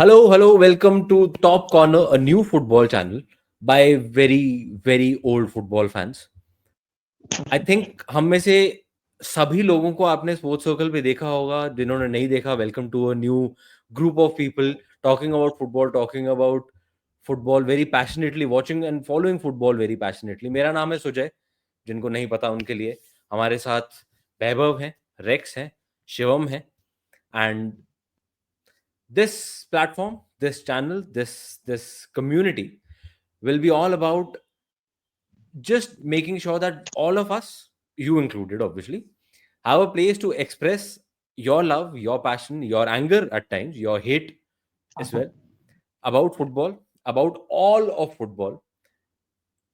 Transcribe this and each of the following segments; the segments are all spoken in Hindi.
Hello, welcome to Top Corner, a new football channel by very old football fans. I think हम में से सभी लोगों को आपने स्पोर्ट्स सर्कल पे देखा होगा, जिन्होंने नहीं देखा, welcome to a new group of people talking about football very passionately, watching and following football very passionately. मेरा नाम है सुजय, जिनको नहीं पता उनके लिए. हमारे साथ वैभव हैं, रेक्स हैं, शिवम हैं, and this platform, this channel, this community will be all about just making sure that all of us, you included obviously, have a place to express your love, your passion, your anger at times, your hate as well, about football, about all of football.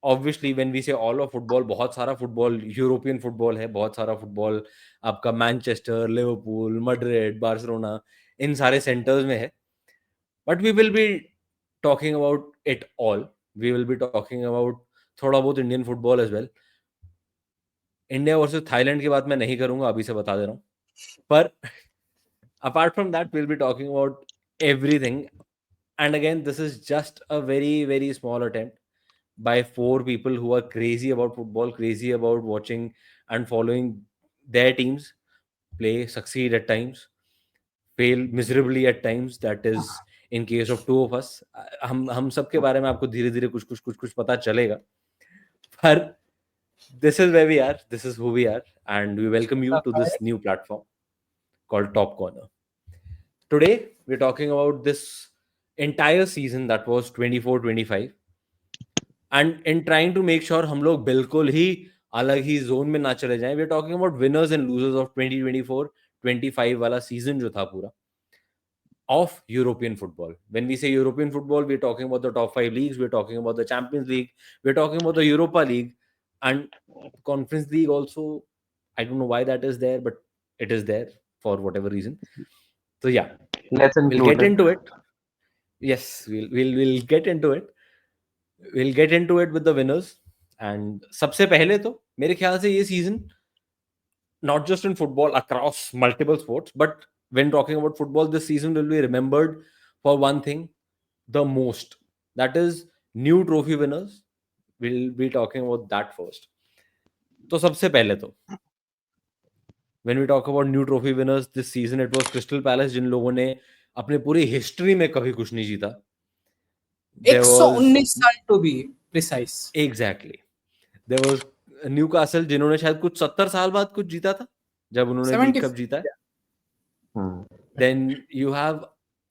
Obviously when we say all of football, बहुत सारा फुटबॉल यूरोपियन फुटबॉल है, बहुत सारा फुटबॉल आपका मैनचेस्टर, लिवरपूल, मैड्रिड, बार्सिलोना, इन सारे सेंटर्स में है. But we will be talking about it all. We will be talking about थोड़ा बहुत Indian football as well. India versus Thailand की बात मैं नहीं करूंगा, अभी से बता दे रहा हूँ. पर apart from that, we'll be talking about everything. And again, this is just a very small attempt by four people who are crazy about football, crazy about watching and following their teams play, succeed at times, fail miserably at times. That is in case of two of us. हम सबके बारे में आपको धीरे धीरे कुछ पता चलेगा. पर this is where we are, this is who we are, and we welcome you to this new platform called Top Corner. Today we're talking about this entire season that was 24-25, and in trying to make sure हम लोग बिल्कुल ही अलग ही जोन में ना चले जाएं, we're talking about winners and losers of 2024-25 वाला सीजन जो था पूरा of European football. When we say European football, we're talking about the top 5 leagues, we're talking about the Champions League, we're talking about the Europa League, and Conference League also. I don't know why that is there, but it is there for whatever reason. So yeah, Let's we'll include get it. into it. Yes, we'll get into it. We'll get into it with the winners. And सबसे पहले तो मेरे ख्याल से ये season, not just in football, across multiple sports, but when talking about football, this season will be remembered for one thing the most. That is new trophy winners. We'll be talking about that first. तो सबसे पहले तो when we talk about new trophy winners this season, it was Crystal Palace, जिन लोगों ने अपने पूरी हिस्ट्री में कभी कुछ नहीं जीता. There was 119 साल to be precise. exactly. There was Newcastle, जिन्होंने शायद कुछ 70 साल बाद कुछ जीता था, जब उन्होंने लीग कप जीता है. Then you have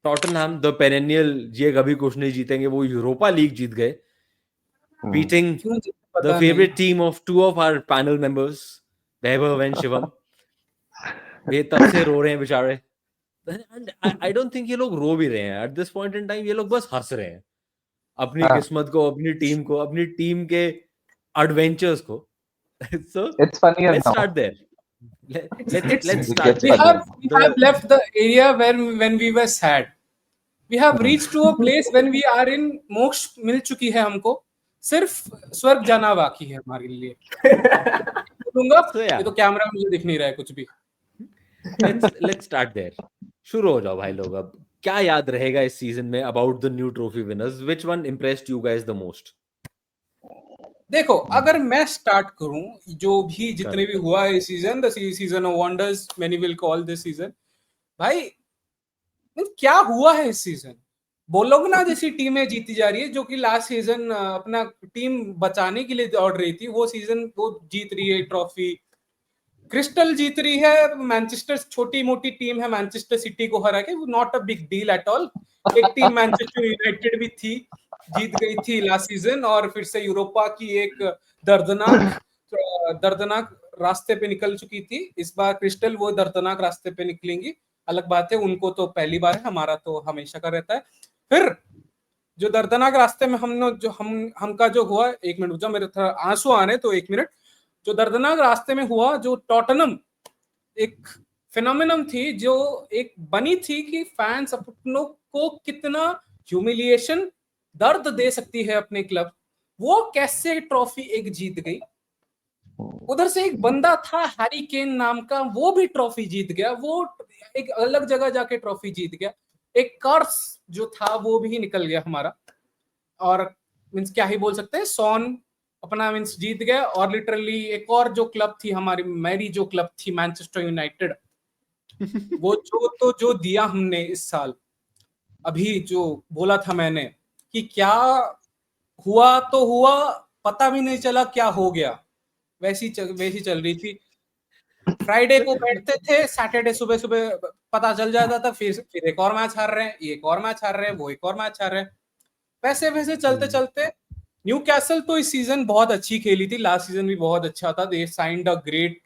Tottenham, the perennial, ये कभी कुछ नहीं जीतेंगे, वो यूरोपा लीग जीत गए, beating the favorite team of two of our panel members, Vaibhav and Shivam. वे तब से रो रहे हैं बेचारे. And I don't think ये लोग रो भी रहे हैं. At this point in time, ये लोग बस हंस रहे हैं अपनी किस्मत को, अपनी टीम को, अपनी टीम के एडवेंचर्स को. So It's funnier let's now. start there. Let's It start gets there. We have left the area when we were sad. We have reached to a place when we are in मोक्ष मिल चुकी है हमको, सिर्फ स्वर्ग जाना बाकी है हमारे लिए. बोलूंगा So yeah, ये तो कैमरा में मुझे दिख नहीं रहा है कुछ भी. let's start there. शुरू हो जाओ भाई लोग. अब क्या याद रहेगा इस सीजन में about the new trophy winners? Which one impressed you guys the most? देखो, अगर मैं स्टार्ट करूं, जो भी जितने भी हुआ है season, the season of wonders many will call this season. भाई क्या हुआ है इस सीजन? बोलोगे ना जैसी टीमें जीती जा रही है, जो कि लास्ट सीजन अपना टीम बचाने के लिए दौड़ रही थी, वो सीजन वो जीत रही है ट्रॉफी. क्रिस्टल जीत रही है, मैनचेस्टर छोटी मोटी टीम है, मैनचेस्टर सिटी को हरा के, not a big deal at all. एक टीम मैनचेस्टर यूनाइटेड भी थी, जीत गई थी लास्ट सीजन, और फिर से यूरोपा की एक दर्दनाक रास्ते पे निकल चुकी थी. इस बार क्रिस्टल वो दर्दनाक रास्ते पे निकलेंगी, अलग बात है. उनको तो पहली बार है, हमारा तो हमेशा का रहता है. फिर जो दर्दनाक रास्ते में हमका जो हुआ, एक मिनट रुक जाओ, मेरे थोड़ा आंसू आ रहे, तो एक मिनट. जो दर्दनाक रास्ते में हुआ, जो टॉटनम एक फिनोमिनम थी, जो एक बनी थी कि फैंस अपनों को कितना ह्यूमिलिएशन, दर्द दे सकती है अपने क्लब, वो कैसे ट्रॉफी एक जीत गई. उधर से एक बंदा था हैरी केन नाम का, वो भी ट्रॉफी जीत गया, वो एक अलग जगह जाके ट्रॉफी जीत गया. एक कर्स जो था वो भी निकल गया हमारा, और मींस क्या ही बोल सकते हैं, सॉन अपना मींस जीत गया। और लिटरली एक और जो क्लब थी हमारी, मेरी जो क्लब थी मैनचेस्टर यूनाइटेड, वो जो दिया हमने इस साल, अभी जो बोला था मैंने कि क्या हुआ तो हुआ, पता भी नहीं चला क्या हो गया, वैसी चल रही थी। फ्राइडे को बैठते थे, सैटरडे सुबह सुबह पता चल जाता था, फिर एक और मैच हार रहे हैं, ये एक और मैच हार रहे हैं, वो एक और मैच हार रहे हैं, वैसे वैसे चलते चलते न्यू कैसल तो इस सीजन बहुत अच्छी खेली थी, लास्ट सीजन भी बहुत अच्छा था। They signed a great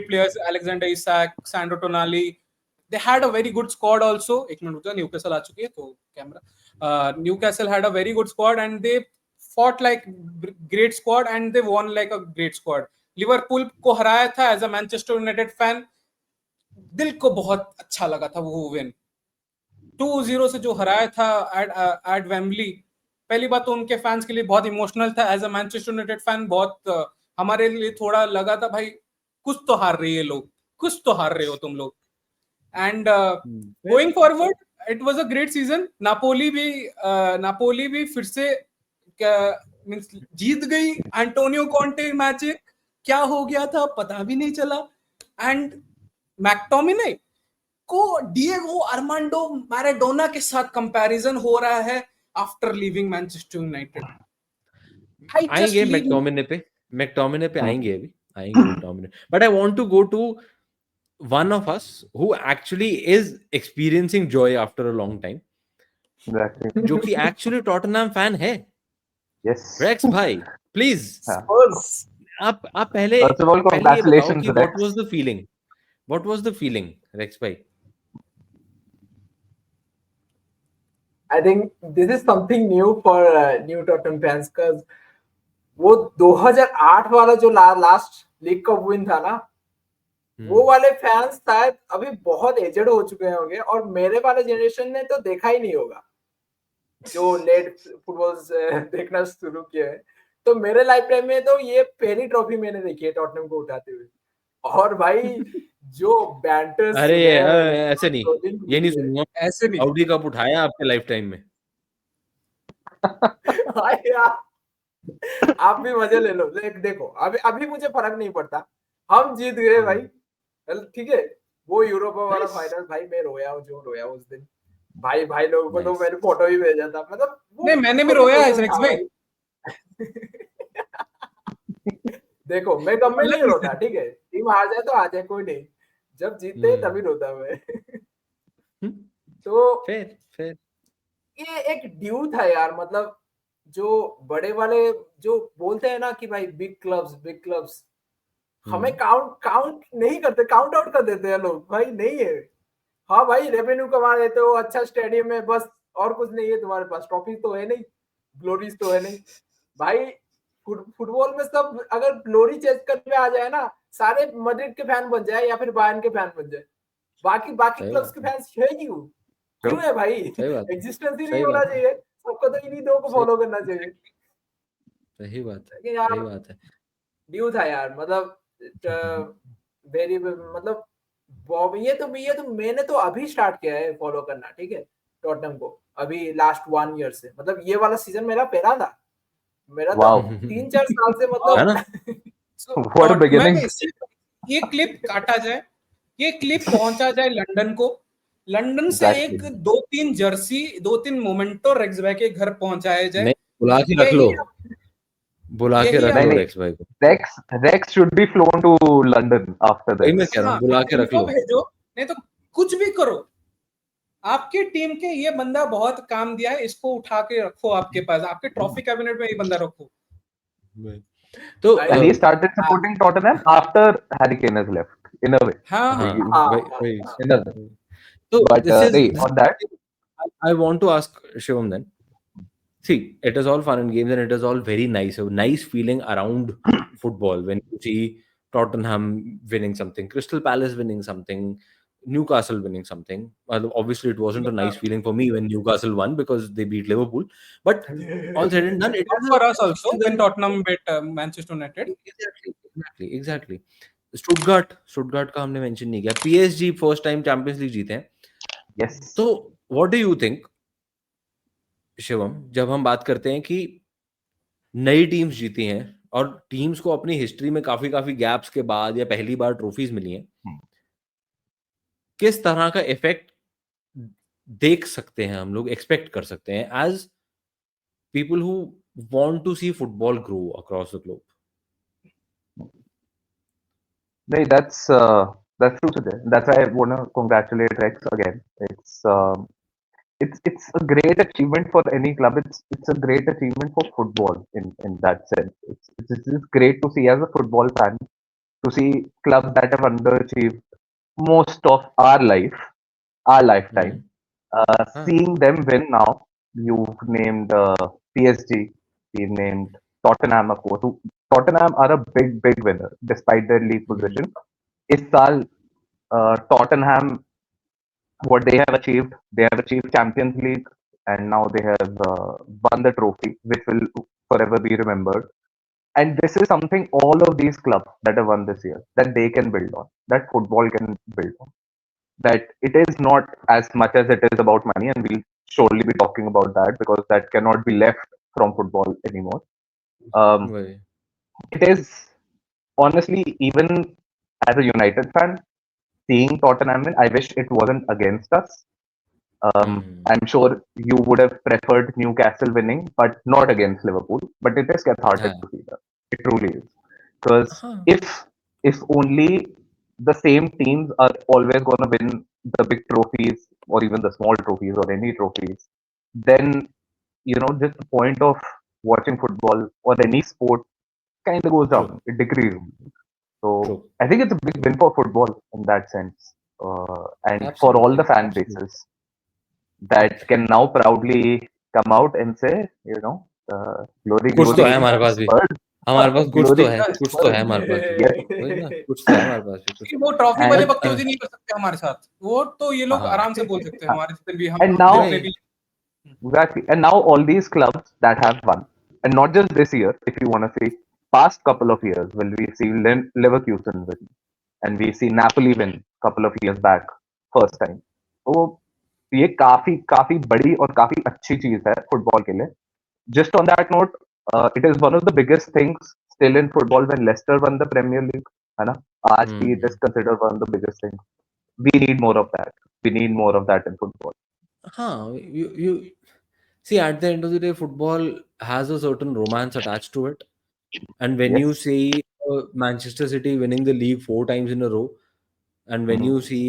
players, Alexander Isak, Sandro Tonali, they had a very good squad also. एक मिनट रुको, न्यूकैसल आ चुकी है तो camera, Newcastle had a very good squad and they fought like great squad and they won like a great squad. Liverpool को हराया था as a Manchester United fan, दिल को बहुत अच्छा लगा था वो विन। 2-0 से जो हराया था एट वेम्बली, पहली बात तो उनके फैंस के लिए बहुत इमोशनल था। As a Manchester United fan बहुत हमारे लिए थोड़ा लगा था भाई कुछ तो हार रही है लोग, कुछ तो हार रहे हो तुम लोग। And going forward it was a great season. Napoli भी फिर से मींस जीत गई। एंटोनियो कॉन्टे मैजिक, क्या हो गया था पता भी नहीं चला। एंड मैक्टोमिने को डिएगो आर्मांडो मैराडोना के साथ कंपैरिजन हो रहा है आफ्टर लीविंग मैनचेस्टर यूनाइटेड। आएंगे मैक्टोमिने पे आएंगे McTominay, but I want to go to one of us who actually is experiencing joy after a long time, Exactly. जो कि actually टॉटनहम फैन है। Yes. रेक्स भाई प्लीज, आप पहले First of all, ये बताओ congratulations, कि Rex. what was the feeling Rex भाई? I think this is something new for new Tottenham fans, because वो 2008 वाला जो लास्ट लीग कप विन था ना, वो वाले फैंस शायद अभी बहुत एजेड हो चुके होंगे, और मेरे वाले जनरेशन ने तो देखा ही नहीं होगा जो लेट फुटबॉल देखना शुरू किया है। तो मेरे लाइफ टाइम में तो ये पहली ट्रॉफी मैंने देखी है टॉटनहम को उठाते हुए। और भाई जो बैंटर्स, अरे ऐसे नहीं, ये नहीं सुनूंगा, ऐसे नहीं। साउदी कप उठाया आपके लाइफ टाइम में? आप भी मजे ले लो। देखो अभी मुझे फर्क नहीं पड़ता, हम जीत गए भाई, ठीक है। वो यूरोपा वाला फाइनल भाई मैं रोया उस दिन, भाई लोगों को तो मैंने फोटो भी भेजा था, मतलब नहीं मैंने भी रोया है रेक्स भाई। देखो मैं कम में नहीं रोता, ठीक है, टीम हार जाए तो आ जाए कोई नहीं, जब जीतते तभी रोता मैं। तो फिर ये एक ड्यू था यार, मतलब जो बड़े वाले जो बोलते हैं ना कि भाई बिग क्लब्स हमें काउंट नहीं करते, काउंट आउट कर देते हैं लोग, भाई नहीं है। हाँ भाई रेवेन्यू कमा लेते हो, अच्छा स्टेडियम है, बस और कुछ नहीं है तुम्हारे पास, ट्रॉफी तो है नहीं, ग्लोरीज तो है नहीं भाई। फुटबॉल में सब अगर ग्लोरी चेज करने आ जाए ना, सारे मैड्रिड के फैन बन जाए या फिर बायर्न के फैन बन जाए, बाकी क्लब्स के फैंस है क्यों है भाई? एग्जिस्टेंस ही नहीं होना चाहिए, सबको तो इन्हीं दो को फॉलो करना चाहिए। सही बात है। ड्यू था यार, मतलब वेरी, मतलब ये तो मैंने तो अभी स्टार्ट किया है फॉलो करना, ठीक है, टॉटनहम को अभी लास्ट 1 ईयर से, मतलब ये वाला सीजन मेरा पहला था, मेरा तो 3-4 साल से, मतलब What a beginning. ये क्लिप काटा जाए, ये क्लिप पहुंचा जाए लंदन को, लंदन से एक 2-3 जर्सी 2-3 मोमेंटो रेक्स भाई के घर पहुंचाया जाए, बुला के रख लो रेक्स भाई को। Rex should be flown to London after that. मैं कह रहा हूँ बुला के रख लो, भेजो, नहीं तो कुछ भी करो, आपके टीम के ये बंदा बहुत काम दिया है, इसको उठा के रखो आपके पास, आपके ट्रॉफी कैबिनेट में ये बंदा रखो। तो and he started supporting Tottenham after Harry Kane has left, in a way. In a way. So but on that, I want to ask Shivam then. See, it is all fun and games and it is all very nice. A nice feeling around football when you see Tottenham winning something, Crystal Palace winning something, Newcastle winning something. Well, obviously, it wasn't a nice feeling for me when Newcastle won because they beat Liverpool. But all said and done, it was for us also when Tottenham beat Manchester United. Exactly. Stuttgart का हमने mention नहीं किया. PSG first time Champions League जीते हैं. yes. तो what do you think Shivam, जब हम बात करते हैं कि नई टीम्स जीती हैं और टीम्स को अपनी हिस्ट्री में काफी गैप्स के बाद या पहली बार ट्रॉफीज मिली हैं, किस तरह का इफेक्ट देख सकते हैं हम लोग, एक्सपेक्ट कर सकते हैं as people who want to see football grow across the globe? No, that's true today. That's why I want to congratulate Rex again. It's a great achievement for any club. It's a great achievement for football in that sense. It's great to see as a football fan, to see clubs that have underachieved most of our lifetime. Seeing them win now. You've named PSG. You've named Tottenham, of course. Tottenham are a big winner despite their league position. Is saal Tottenham, what they have achieved Champions League, and now they have won the trophy, which will forever be remembered. And this is something all of these clubs that have won this year, that they can build on, that football can build on. That it is not as much as it is about money, and we'll surely be talking about that because that cannot be left from football anymore. It is honestly, even as a United fan, seeing Tottenham win, I wish it wasn't against us. I'm sure you would have preferred Newcastle winning, but not against Liverpool. But it is cathartic to see that. It truly is. Because if only the same teams are always going to win the big trophies or even the small trophies or any trophies, then, just the point of watching football or any sport kind of goes down. It decreases. So I think it's a big win for football in that sense. And for all the fan bases that can now proudly come out and say, glory, कुछ तो है हमारे पास भी, हमारे पास कुछ तो है हमारे पास कुछ तो है हमारे पास भी। वो ट्रॉफी वाले बकचोदी नहीं कर सकते हमारे साथ, वो तो ये लोग आराम से बोल सकते हैं हमारे जितने भी हम। And now, exactly, and now all these clubs that have won, and not just this year, if you want to see past couple of years, will we see Leverkusen win, and we see Napoli win couple of years back, first time. तो ये काफी बड़ी और काफी अच्छी चीज है फुटबॉल के लिए. Just on that note, it is one of the biggest things still in football when Leicester won the Premier League, है ना? आज भी it is considered one of the biggest things. We need more of that. We need more of that in football. You see, at the end of the day, football has a certain romance attached to it. And when you see Manchester City winning the league 4 times in a row, and when you see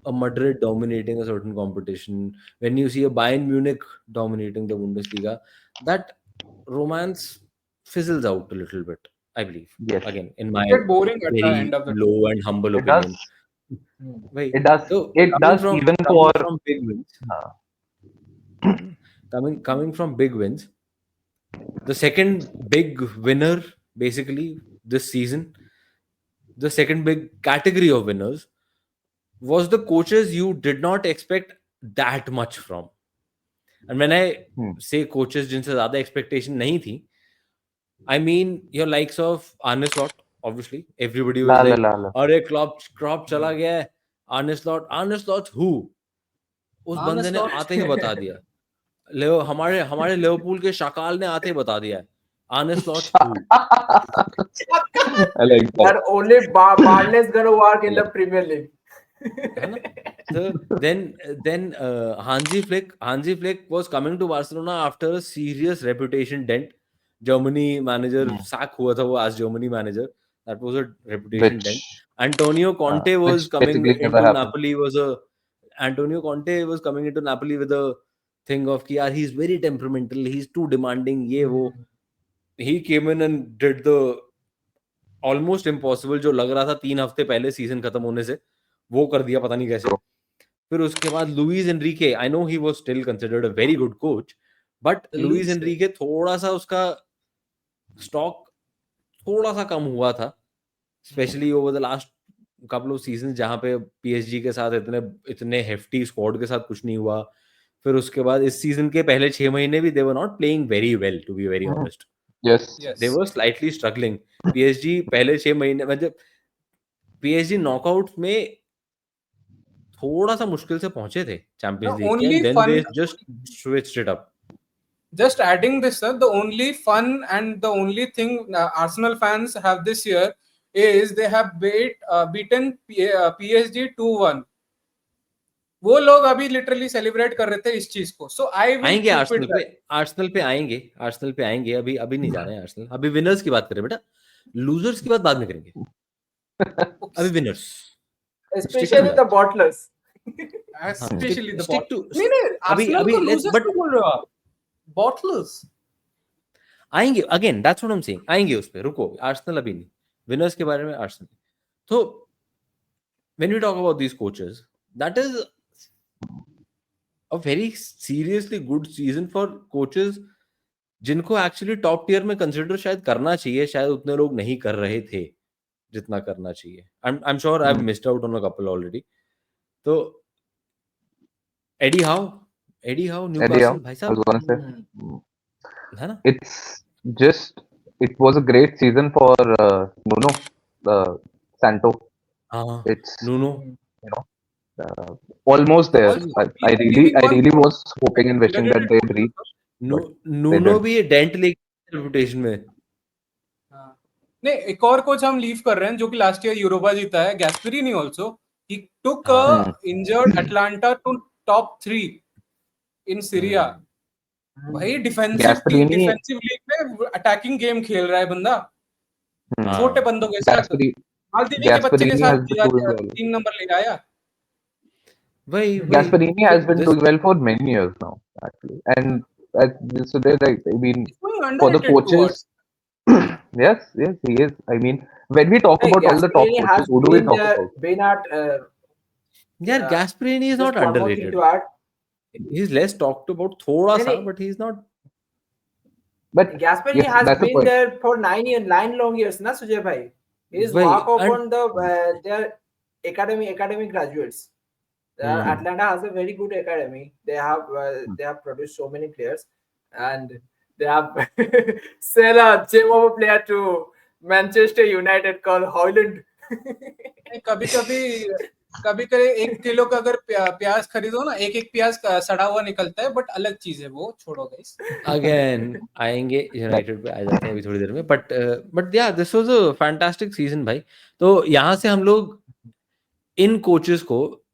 a Madrid dominating a certain competition, when you see a Bayern Munich dominating the Bundesliga, that romance fizzles out a little bit, I believe. Yes. Again, in my boring at very the end of the low and humble opinion. It does. So, it does even for from big wins. Coming from big wins, the second big winner basically this season, the second big category of winners, was the coaches you did not expect that much from. And when I say coaches जिनसे ज़्यादा expectation नहीं थी, I mean your likes of Arne Slot, obviously. Everybody was like, अरे Klopp चला गया है, Arne Slot who? उस बंदे ने आते ही बता दिया. हमारे लिवरपूल के शाकाल ने आते ही बता दिया. Arne Slot who? I like that. And only Barnes gonna work in the Premier League. So then Hansi Flick was coming to Barcelona after a serious reputation dent. Germany manager sack हुआ था वो as Germany manager. That was a reputation dent. Antonio Conte was coming into Napoli Antonio Conte was coming into Napoli with a thing of कि यार he's very temperamental, he's too demanding, ये वो. He came in and did the almost impossible जो लग रहा था 3 हफ्ते पहले सीजन खत्म होने से, वो कर दिया पता नहीं कैसे. फिर उसके बाद Luis Enrique, I know he was still considered a very good coach, but Luis Enrique थोड़ा सा उसका स्टॉक थोड़ा सा कम हुआ था, specially over the last couple of seasons जहां पे पीएसजी के साथ इतने हेफ्टी स्क्वाड के साथ कुछ नहीं हुआ. फिर उसके बाद इस सीजन के पहले 6 महीने भी they were not playing very well, to be very honest. They were slightly struggling. PSG पहले 6 महीने मतलब पीएसजी नॉकआउट में थोड़ा सा मुश्किल से पहुंचे थे चैंपियंस The लीग के, only and then fun, they just switched it up. just adding this, sir, the only fun and the only thing Arsenal fans have this year is they have beaten PSG 2-1. वो लोग अभी लिटरली सेलिब्रेट कर रहे थे इस चीज को. सो आई विल आएंगे कीप आर्सेनल इट पे, आर्सेनल पे आएंगे, आर्सेनल पे आएंगे. अभी नहीं जा रहे हैं आर्सेनल. अभी विनर्स की बात करें बेटा, लूजर्स की बात बाद में करेंगे. अभी winners. especially the bottlers. Specially the stick to- नहीं नहीं, अभी- आर्सेनल अभी को let's- लूजर्स but- क्यों बोल रहे हो आप? बॉटलर्स. आएंगे. Again that's what I am saying, आएंगे उस पे. रुको, आर्सेनल अभी नहीं. विनर्स के बारे में आर्सेनल. तो when we talk about these coaches, that is a very seriously good season for coaches जिनको एक्चुअली टॉप टियर में कंसिडर शायद करना चाहिए. शायद उतने लोग नहीं कर रहे थे जितना करना चाहिए. I am sure I have missed out on a couple already. तो एडी हाउ, न्यूकासल भाई I was साहब, gonna say, है ना? it was a great season for Nuno Santo. हाँ, It's Nuno. almost there. Also, I really was hoping and wishing that they'd reach. Nuno didn't. भी डेंट लेके रेपुटेशन में. हाँ. नहीं, एक और कोच हम लीव कर रहे हैं जो कि लास्ट ईयर यूरोपा जीता है, Gasperini also. He took injured Atalanta to top 3 in Serie. भाई डिफेंसिव लीग में अटैकिंग गेम खेल रहा है बंदा. छोटे बंदों के साथ मालदीव के बच्चे के साथ 3 नंबर ले आया. वही Gasperini has been doing well for many years now, actually, and so they're like, I mean, for the coaches, yes, he is. I mean, when we talk about all the top Gasperini coaches, who do we talk about? Been at यार Gasperini is just not one more thing underrated. to add. He's less talked about थोड़ा सा, नहीं. but he's not. But Gasperini yes, has that's the been point. there for 9 long years, na Sujay bhai. He's Why? walk off And- on the their academy graduates. Atlanta has a very good academy. They have produced so many players, and they have sell a gem of a player to Manchester United called Hoyland. कभी 1 किलो का अगर प्याज खरीदो ना, एक प्याज का सड़ा हुआ निकलता है, बट अलग चीज है वो. छोड़ो गाइस. Again आएंगे, यूनाइटेड पे आ जाते हैं अभी थोड़ी देर में. बट या this was a fantastic season भाई. तो यहाँ से हम लोग इन कोचेस को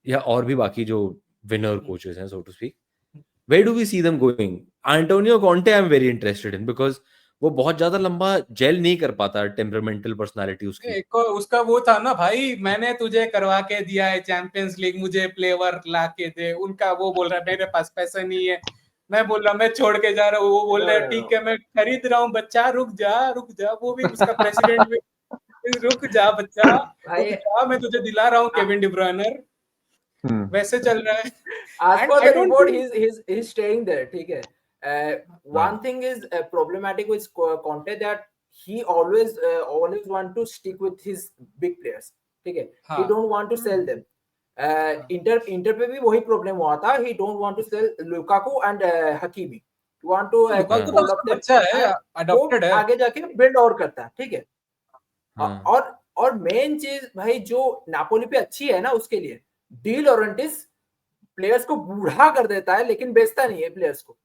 या और भी बाकी जो विनर कोचेस हैं, so to speak, where do we see them going? Antonio Conte I am very interested in, because वो बहुत ज्यादा लंबा जेल नहीं कर पाता. टेम्परामेंटल पर्सनालिटी उसकी. एक उसका वो था ना भाई, मैंने तुझे करवा के दिया है चैंपियंस लीग, मुझे प्लेयर ला के दे. उनका वो बोल रहा है मेरे पास पैसा नहीं है. मैं बोल रहा मैं छोड़ के जा रहा हूँ. वो बोल रहा है ठीक है मैं खरीद रहा हूँ. बच्चा रुक जा. वो भी उसका प्रेसिडेंट भी रुक जा बच्चा, रुक जा, मैं तुझे दिला रहा हूँ केविन डी ब्रुयने. वैसे चल रहा है. As for the report, he's staying there. ठीक है. One thing is problematic with Conte that he always want to stick with his big players. ठीक है. He don't want to sell them. Inter पे भी वही problem हुआ था. He don't want to sell Lukaku and Hakimi. He want to hold up them. अच्छा है, adopted है. आगे जाके build और करता है. ठीक है. और मेन चीज भाई जो नापोली पे अच्छी है ना उसके लिए डी लॉरेंटिस प्लेयर्स को बूढ़ा कर देता है लेकिन बेचता नहीं है प्लेयर्स को.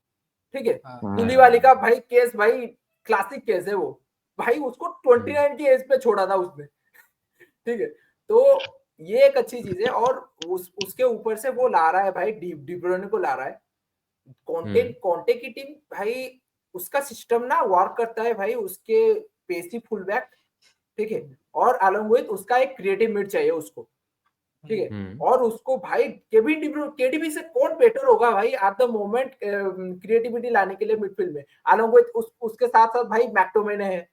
ठीक है. कुलीबाली का भाई केस भाई क्लासिक केस है वो. भाई उसको 29 की एज पे छोड़ा था उसने. ठीक है. तो ये एक अच्छी चीज है. और उसके ऊपर से वो ला रहा है भाई डी ब्रुयने को ला रहा है. कॉन्टे की टीम भाई उसका सिस्टम ना वर्क करता है भाई. उसके पेसी फुलबैक. ठीक है. और अलॉन्ग विद उसका एक क्रिएटिव मिड चाहिए उसको. ठीक है. और उसको भाई केडीबी से कौन बेटर होगा भाई एट द मोमेंट क्रिएटिविटी लाने के लिए मिडफील्ड में. अलॉन्ग विद उसके साथ साथ भाई मैक्टोमिने है.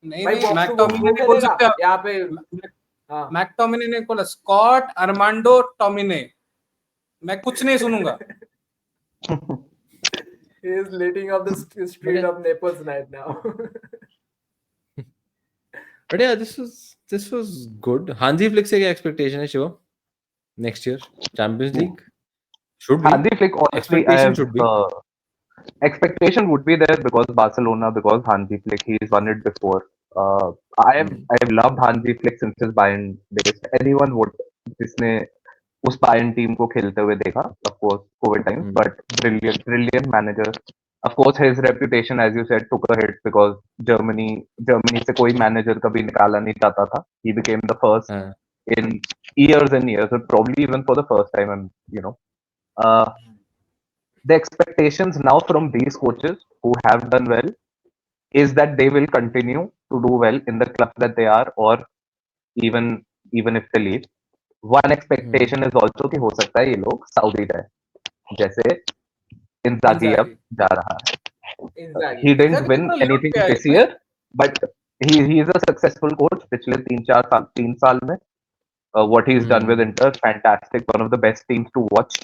नहीं मैक्टोमिने ने बोल सकते हैं यहाँ पे. मैक्टोमिने ने बोला स्कॉट आर्मांडो टोमिने. मैं कुछ नहीं सुनूंगा. He is leading up the street of Naples right now. But yeah, this was good. Hansi Flick से क्या expectation है Shivam? Next year Champions League should be. Hansi Flick honestly, expectation would be there because Barcelona, because Hansi Flick, he's won it before. I have loved Hansi Flick since his Bayern days. Anyone would, जिसने उस बायर्न टीम को खेलते हुए देखा, of course covid time, but brilliant manager. Of course his reputation as you said took a hit because Germany से कोई मैनेजर कभी निकाला नहीं जाता था. He became the first in years and years, or probably even for the first time. And the expectations now from these coaches who have done well is that they will continue to do well in the club that they are, or even if they leave. One expectation is also कि हो सकता है ये लोग सऊदी जाए, जैसे इंजागी अब जा रहा है. He didn't win anything this year, but he is a successful coach. पिछले 3 साल में what he's done with Inter, fantastic, one of the best teams to watch.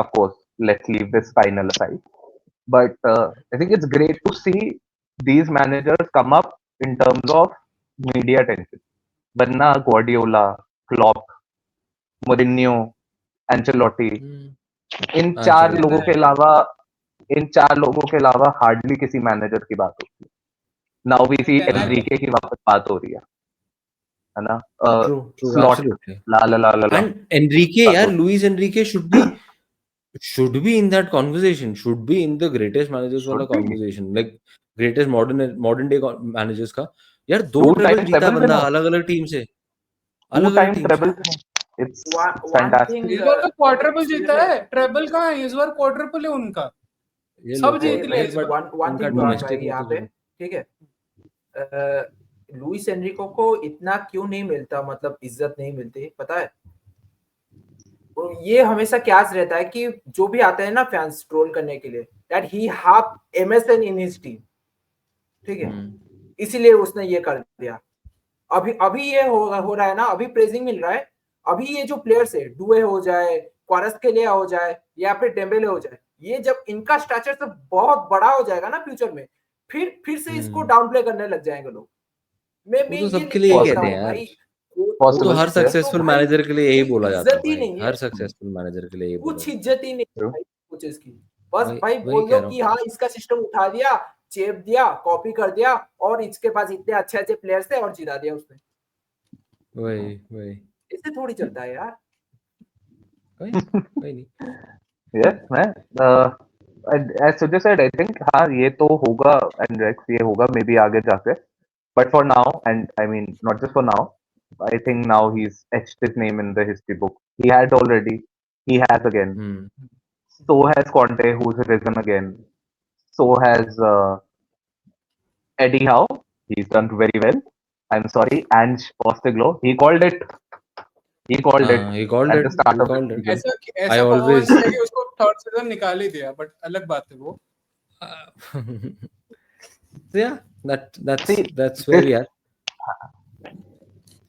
Of course, let's leave this final aside, but I think it's great to see these managers come up in terms of media attention. Vanna, Guardiola, Klopp, Mourinho, Ancelotti, इन चार लोगों के अलावा हार्डली किसी मैनेजर की बात होती है. नाउ वी सी एनरिके की वापस बात हो रही है ना. Slot, and Enrique, यार, Luis Enrique should be in that conversation, should be in the greatest managers वाला conversation, like greatest modern day managers का. यार 2 treble जीता बंदा अलग-अलग टीम से, अलग-अलग टीम से. It's fantastic. इस बार तो क्वाड्रपल जीता है, ट्रेबल कहाँ है इस बार? क्वाड्रपल है उनका, सब जीत लिए इस बार. one thing domestic यहाँ पे, ठीक है, लुइस एनरिको को इतना क्यों नहीं मिलता, मतलब इज्जत नहीं मिलती, पता है? ये हमेशा क्या रहता है कि जो भी आता है ना फैंस ट्रोल करने के लिए, that he have MSN in his team, ठीक है, इसीलिए उसने ये कर दिया. अभी ये हो रहा है ना, अभी प्रेजिंग मिल रहा है. अभी ये जो प्लेयर्स है, डुए हो जाए, क्वारात्स्केलिया हो जाए, या फिर डेम्बेले हो जाए, ये जब इनका स्टैचर से बहुत बड़ा हो जाएगा ना फ्यूचर में, फिर से इसको डाउन प्ले करने लग जाएंगे लोग. तो सबके लिए यही कहते हैं यार, तो हर सक्सेसफुल मैनेजर के लिए यही बोला जाता है, हर सक्सेसफुल मैनेजर के लिए यही कुछ इज्जत ही नहीं है कोचेस की. बस भाई बोल दो कि हाँ इसका सिस्टम उठा दिया, चेप दिया, कॉपी कर दिया, और इसके पास इतने अच्छे प्लेयर्स थे और जिता दिया उसने. वही इससे थोड़ी चलता है यार. कोई नहीं. Yes, man. As Sujay said, I think हाँ ये तो होगा, and Rex ये होगा maybe आगे जाके. But for now, and I mean not just for now, I think now he's etched his name in the history book. He had already, he has again. So has Conte, who's risen again. So has Eddie Howe. He's done very well. I'm sorry, Ange Postecoglou. He called it. He called it at the start of the season. I always say उसको थर्ड सीजन निकाल ही दिया, but अलग बात है वो. Yeah, that's where we are.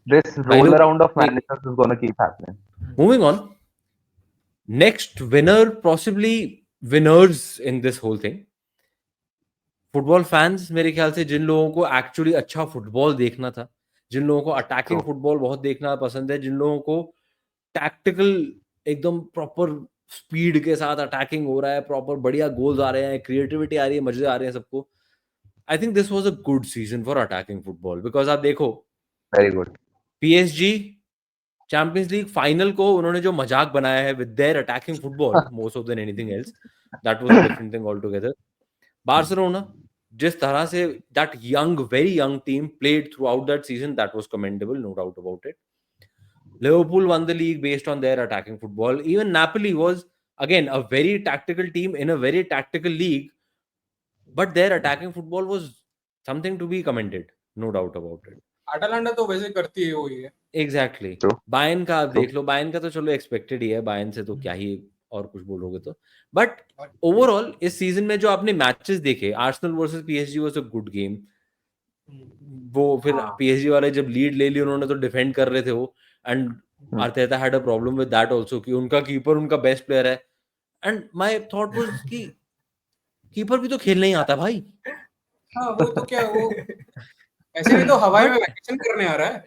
This roll around of managers is going to keep happening. Moving on. Next winner, possibly winners in this whole thing. Football fans, मेरे ख्याल से जिन लोगों को एक्चुअली अच्छा फुटबॉल देखना था, जिन लोगों को अटैकिंग फुटबॉल बहुत देखना पसंद है, जिन लोगों को टैक्टिकल एकदम प्रॉपर स्पीड के साथ अटैकिंग हो रहा है, प्रॉपर बढ़िया गोल्स आ रहे हैं, क्रिएटिविटी आ रही है, मजे आ रहे हैं सबको, I think this was a good season for attacking football. Because आप देखो, very good, PSG champions league final को उन्होंने जो मजाक बनाया है with their attacking football most of than anything else, that was a different thing all together. Barcelona, जिस तरह से that very young team played throughout that season, that was commendable, no doubt about it. Liverpool won the league based on their attacking football. Even Napoli was again a very tactical team in a very tactical league, but their attacking football was something to be commended, no doubt about it. अटालांटा तो वैसे करती है वही है. Exactly. बायर्न का आप देख लो, बायर्न का तो चलो एक्सपेक्टेड ही है, बायर्न से तो क्या ही और कुछ बोलोगे तो. बट ओवरऑल इस सीजन में जो आपने मैचेस देखे, Arsenal versus PSG was a good game. वो फिर पीएसजी वाले जब लीड ले ली उन्होंने तो डिफेंड कर रहे थे वो, and Arteta had a problem with that also कि उनका कीपर उनका बेस्ट प्लेयर है. एंड माय थॉट वाज कि कीपर भी तो खेलने ही आता भाई. हां, वो तो क्या, वो ऐसे भी तो हवाई में वैकेशन करने आ रहा है.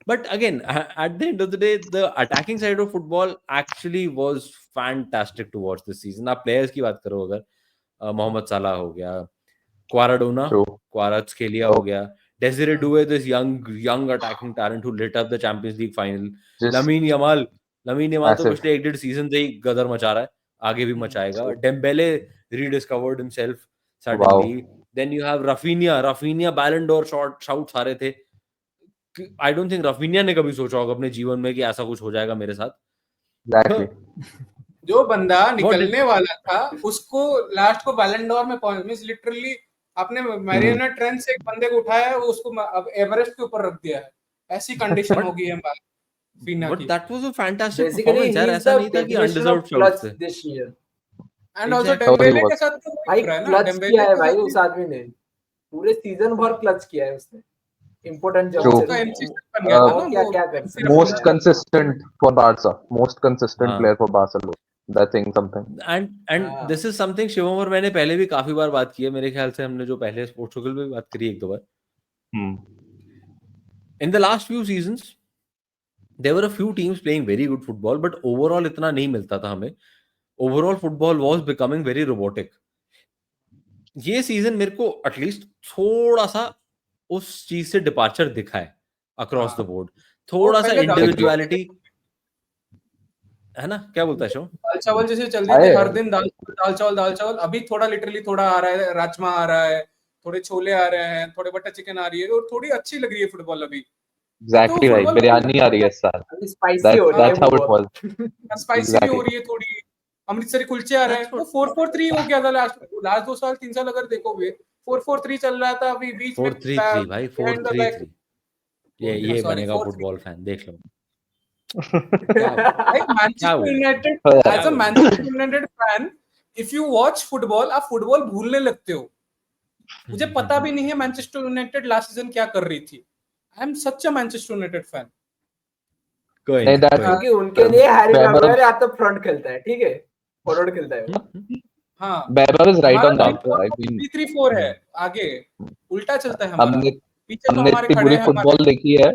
But again, at the end of the day, the attacking side of football actually was fantastic to watch this season. आप players की बात करो अगर, मोहम्मद साला हो गया, क्वाराडोना, क्वारात्स्केलिया हो गया, Desiree Doué, this young attacking talent who lit up the Champions League final, Lamine Yamal, Lamine Yamal तो Massive. पिछले 1.5 सीजन से ही गदर मचा रहा है, आगे भी मचाएगा. Dembele rediscovered himself suddenly. Then you have Rafinha Ballon d'Or shouts आ रहे थे. I don't think Rafinha ने कभी सोचा होगा अपने जीवन में कि ऐसा कुछ हो जाएगा मेरे साथ. Exactly. जो बंदा निकलने वाला था उसको लास्ट को बैलन डोर में मींस लिटरली आपने मैरियाना ट्रेंच से एक बंदे को उठाया है, उसको अब एवरेस्ट के ऊपर रख दिया है. ऐसी कंडीशन हो गई है फीना की. But that was a fantastic Basically, performance यार, he's ऐसा the नहीं था कि definition of undeserved clutch shouts थे. this year. And also Exactly. Dembélé के साथ तो भाई हो रहा है ना, क्लच डेम्बेले किया है के भाई साथ उस आदमी ने, पूरे सीजन भर क्लच किया है उसने. Important True. जॉब उसका एमसी बन गया था ना क्या वो. क्या कर सकते हैं. Most consistent for Barca. Most consistent हाँ. player for Barcelona. That's saying something. And हाँ. this is something शिवम और मैंने पहले भी काफी बार बात की है, मेरे ख्याल से हमने जो पहले स्पोर्ट्स सर्कल पे भी बात करी एक दो बार. In the last few seasons there were a few teams playing very good football, but overall इतना नहीं मिलता था हमें. Overall football was becoming very robotic. ये सीजन मेरे को एटलीस्ट थोड़ा सा उस चीज से डिपार्चर दिखा है अक्रॉस द बोर्ड. थोड़ा सा पहले इंडिविजुअलिटी है ना. क्या बोलता है शो? दाल चावल जैसे चल रहे थे हर दिन, दाल चावल. अभी थोड़ा लिटरली थोड़ा आ रहा है, राजमा आ रहा है, थोड़े छोले आ रहे हैं, थोड़े बटर चिकन आ रही है और थोड़ी अच्छी लग रही है फुटबॉल अभी. Exactly right. बिरयानी आ रही है सर. स्पाइसी हो रही है. That's how it was. Spicy भी हो रही है थोड़ी. अमृतसरी कुलचे आ रहे हैं. वो 4-4-3 हो गया था लास्ट 2 साल 3 साल अगर देखोगे 4-4-3 चल रहा था. अभी बीच में 4-3-3 भाई 4-3-3. ये बनेगा फुटबॉल फैन, देख लो. Manchester United as a Manchester United fan, if you watch football आप फुटबॉल भूलने लगते हो. मुझे पता भी नहीं है मैनचेस्टर यूनाइटेड लास्ट सीजन क्या कर रही थी. I am such a Manchester United fan. क्योंकि उनके लिए हैरी मैगवायर या तो फ्रंट खेलता है, ठीक है, फॉरवर्ड खेलता है. हाँ, Weber is right on that. I mean, 3-3-4 है, आगे उल्टा चलता है हमारा. पीछे तो हमने हमारे इतनी खड़े बुरी हैं फुटबॉल देखी है.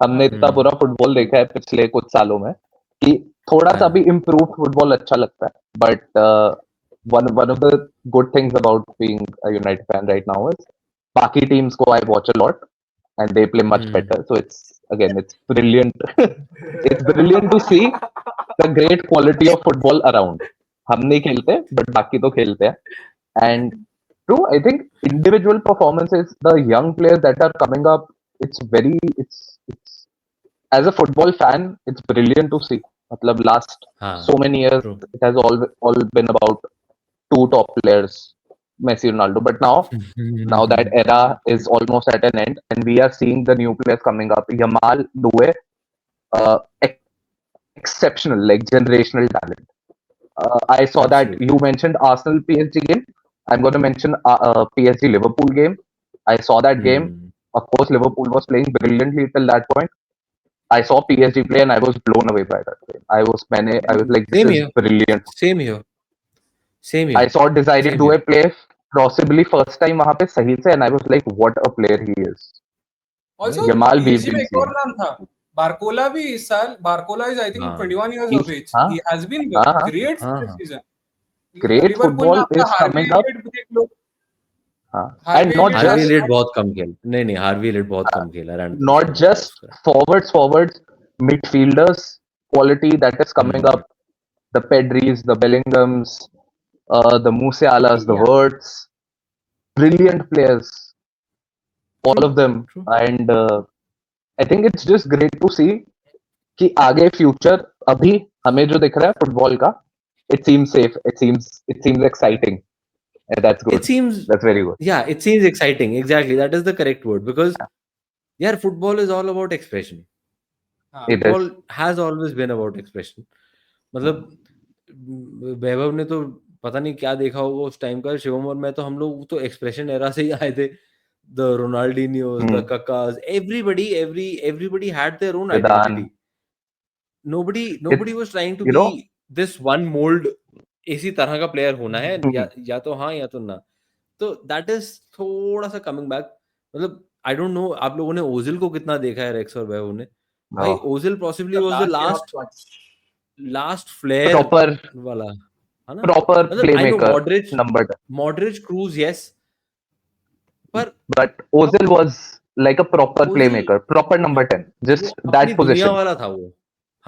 हमने इतना बुरा फुटबॉल देखा है पिछले कुछ सालों में कि थोड़ा सा भी इम्प्रूव फुटबॉल अच्छा लगता है. But one of the good things about being a United fan right now is बाकी टीम्स को I watch a lot and they play much better. So it's brilliant. It's brilliant to see the great quality of football around. हम नहीं खेलते but बाकी तो खेलते हैं. And true, I think individual performances, the young players that are coming up, it's as a football fan, it's brilliant to see. मतलब last so many years, it has all been about 2 top players, Messi, Ronaldo. But now that era is almost at an end, and we are seeing the new players coming up. Yamal, Doué, exceptional, like generational talent. I saw that you mentioned Arsenal PSG game. I'm going to mention PSG Liverpool game. I saw that game. Of course, Liverpool was playing brilliantly till that point. I saw PSG play and I was blown away by that game. I was like, this is brilliant. Same here. I saw Desiree Doué play possibly first time वहाँ पे सही से, and I was like, what a player he is. Also, Yamal भी एक और नाम था बारकोला भी इस साल. Barcola is I think 21 years of age. He has been great this season. Great football is coming up. And not just Harvey Elliott बहुत कम खेल. नहीं हार्वी एलियट बहुत कम खेला. Not just forwards, midfielders quality that is coming up. The Pedris, the Bellinghams, the Musialas, the Wirtz, brilliant players, all of them. And I think it's just great to see कि आगे future अभी हमें जो दिख रहा है फुटबॉल का, it seems safe, it seems exciting. And that's good. That's very good. Yeah, it seems exciting. Exactly, that is the correct word, because yeah, football is all about expression. Football has always been about expression. मतलब वैभव ने तो पता नहीं क्या देखा होगा उस टाइम का. शिवम और मैं तो हम लोग तो एक्सप्रेशन एरा से ही आए थे. The Ronaldinhos, the Kakas, everybody had their own identity. Nobody was trying to be this one mold. इसी तरह का प्लेयर होना है, या तो हाँ या तो ना. तो दैट इज थोड़ा सा कमिंग बैक. मतलब आई डोंट नो आप लोगों ने ओजिल को कितना देखा है रेक्स और वैभव ने. भाई Ozil possibly was the last flair proper वाला है ना, proper playmaker. Modric, Kroos, yes, but Ozil was like a proper playmaker, proper number 10, just that position वाला था वो.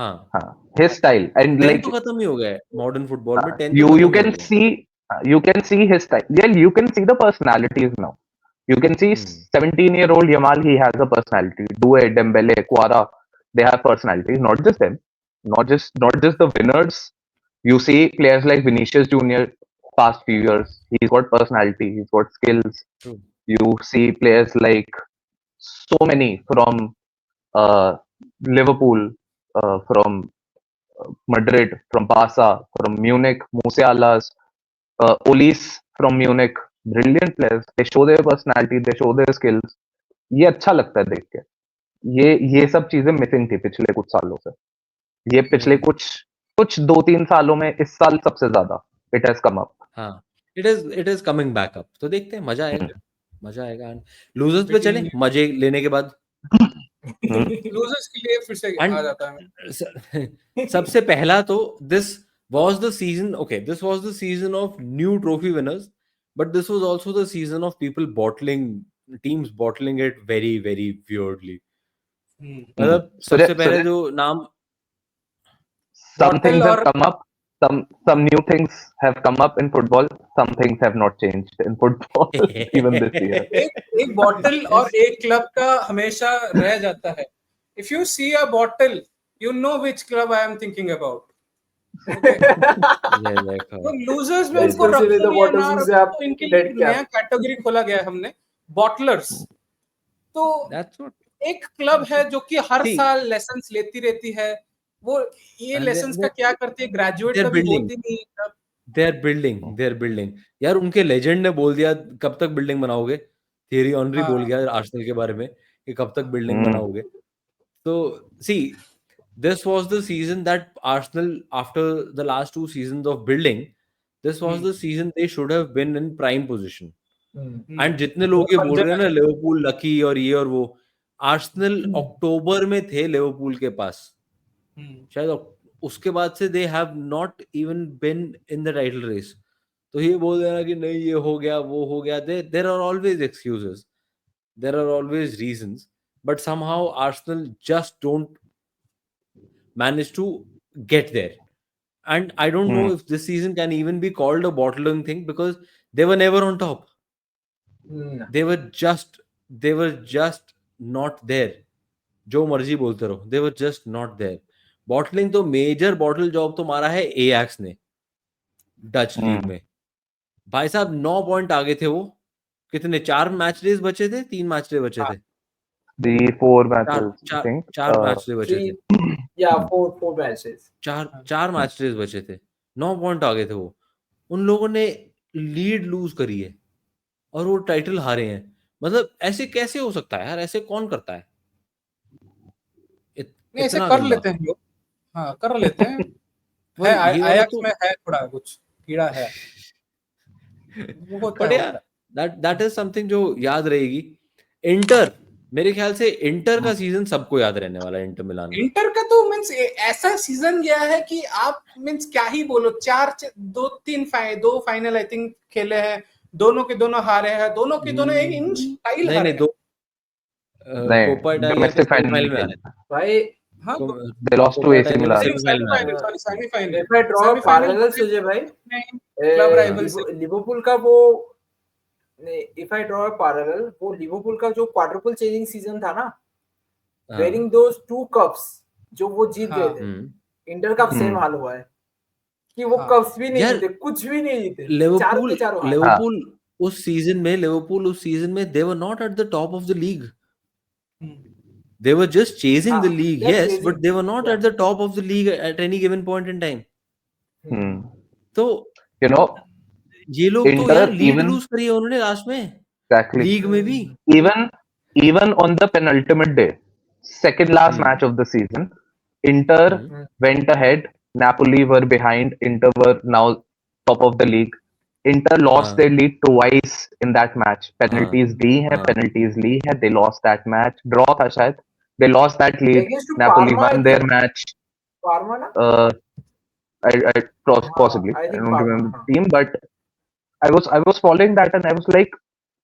हाँ his style, and 10 like तो खत्म ही हो गया है मॉडर्न फुटबॉल में 10 तो you खत्म you ही हो can गया see you can see his style. Yeah, you can see the personalities now. You can see 17-year-old Yamal, he has a personality. Doué, Dembele, Quara, they have personalities. Not just them, not just the winners. You see players like Vinicius Junior, past few years, he's got personality, he's got skills. True. You see players like so many from Liverpool, from Madrid, from Barca, from Munich, Musialas, Olis from Munich, brilliant players. They show their personality, they show their skills. ये अच्छा लगता है देख के. ये सब चीजें मिसिंग थी पिछले कुछ सालों से. ये पिछले कुछ 2-3 सालों में इस साल सबसे ज्यादा इट हैज कम अप. हाँ it is coming back up. तो देखते हैं, मजा आएगा. लूजर्स पे चले मजे लेने के बाद. लूजर्स के लिए फिर से आ जाता है. सबसे पहला तो this was the season, okay, this was the season of new trophy winners, but this was also the season of teams bottling it very very weirdly. मतलब सबसे पहले जो नाम some things have come up, some new things have come up in football, some things have not changed in football even this year. एक बॉटल और एक क्लब का हमेशा रह जाता है. If you see a bottle, you know which club I am thinking about. तो लूजर्स में उनको इनके लिए नया कैटेगरी खोला गया है हमने, बॉटलर्स. तो एक क्लब है जो कि हर साल लेसन्स लेती रहती है. वो ये लेसन्स का क्या करती है, ग्रेजुएट कभी होती नहीं है. दे आर बिल्डिंग यार. उनके लेजेंड ने बोल दिया कब तक बिल्डिंग बनाओगे. थियरी ऑनरी बोल गया आर्सेनल के बारे में कि कब तक बिल्डिंग बनाओगे. तो सी this was the season that Arsenal, after the last 2 seasons of building, this was the season they should have been in prime position. And जितने लोग ये बोल रहे हैं ना लिवरपूल लकी और ये और वो, आर्सेनल अक्टूबर में थे लिवरपूल के पास. शायद उसके बाद से they have not even been in the title race. तो ये बोल देना कि नहीं ये हो गया वो हो गया. There are always excuses, there are always reasons, but somehow Arsenal just don't manage to get there. And I don't know if this season can even be called a bottling thing, because they were never on top. They were just not there. जो मर्जी बोलते रहो, they were just not there. Bottling तो मेजर बॉटल जॉब तो मारा है एयाक्स ने डच लीग में. भाई साहब 9 पॉइंट आगे थे वो. कितने 4 मैच डेज बचे थे, 3 मैच डे बचे थे. 4 matches, I think. 4 match day बचे थे. four matches. 4 मैच डेज बचे थे. 9 पॉइंट आगे थे वो. उन लोगों ने लीड लूज करी है और वो टाइटल हारे हैं. मतलब ऐसे कैसे हो सकता है यार? ऐसे कौन करता है? ऐसे कर लेते हैं लोग. हाँ कर लेते हैं. आयाक्स में है थोड़ा कुछ कीड़ा है. बट यार दैट इज समथिंग जो याद रहेगी. इंटर, मेरे ख्याल से इंटर का सीजन सबको याद रहने वाला है. इंटर मिलान इंटर का तो मींस ऐसा सीजन गया है कि आप मींस क्या ही बोलो. 2 फाइनल आई थिंक खेले हैं, दोनों के दोनों हारे हैं, दोनों के दोनों एक इंच टाइल हारे. नहीं कोपा इटालिया फाइनल में आए भाई. हाँ they lost to AC Milan. Semifinal. If I draw a parallel Sujay भाई, क्लब राइवल से लिवरपूल का वो, if I draw a parallel, वो लिवरपूल का जो क्वाड्रुपल चेजिंग सीजन था ना, wearing those 2 cups जो वो जीत गए थे, इंटर का सेम हाल हुआ है कि वो कप्स भी नहीं जीते, कुछ भी नहीं जीते. लिवरपूल उस सीजन में they were not at the top of the league. They were just chasing the league, yes, but they were not at the top of the league at any given point in time. तो you know, ये लोग तो यार लीड लूज करी है उन्होंने लास्ट में. exactly. लीग में भी even on the penultimate day, second last match of the season, Inter went ahead, Napoli were behind, Inter were now top of the league. Inter lost their lead twice in that match. Penalties दी है, penalties ली है. They lost that match. Draw था शायद. They lost that lead. Napoli won their match. Parma ना? I possibly. I don't remember the team, but I was following that and I was like,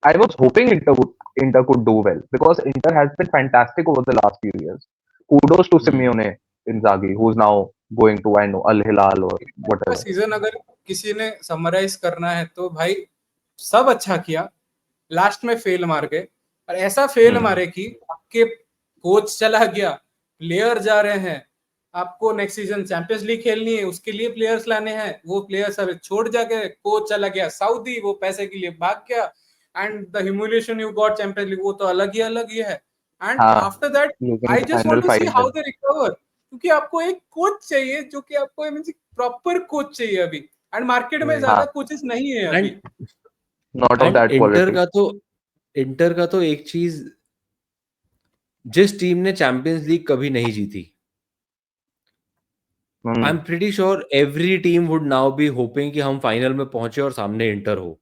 I was hoping Inter could do well, because Inter has been fantastic over the last few years. Kudos to Simeone. Inzaghi, who's now going to, I know, Al Hilal or whatever. Season अगर किसी ने समराइज करना है तो भाई सब अच्छा किया, लास्ट में फेल मार गए, और ऐसा फेल मारे कि आपके कोच चला गया, प्लेयर जा रहे हैं, आपको नेक्स्ट सीजन चैंपियंस लीग खेलनी है, उसके लिए प्लेयर्स लाने हैं, वो प्लेयर्स अब छोड़ जा गए, कोच चला गया सऊदी, वो पैसे के लिए भाग गया, and the humiliation you got champions league, वो तो अलग ही है। And after that I just want to see how they recover, क्योंकि आपको एक कोच चाहिए जो कि आपको प्रॉपर कोच चाहिए अभी, एंड मार्केट में ज्यादा कोचेस नहीं है अभी, not of that quality. Inter का तो एक चीज, जिस टीम ने चैंपियंस लीग कभी नहीं जीती, I am pretty sure every team would now be hoping कि हम फाइनल में पहुंचे और सामने इंटर हो।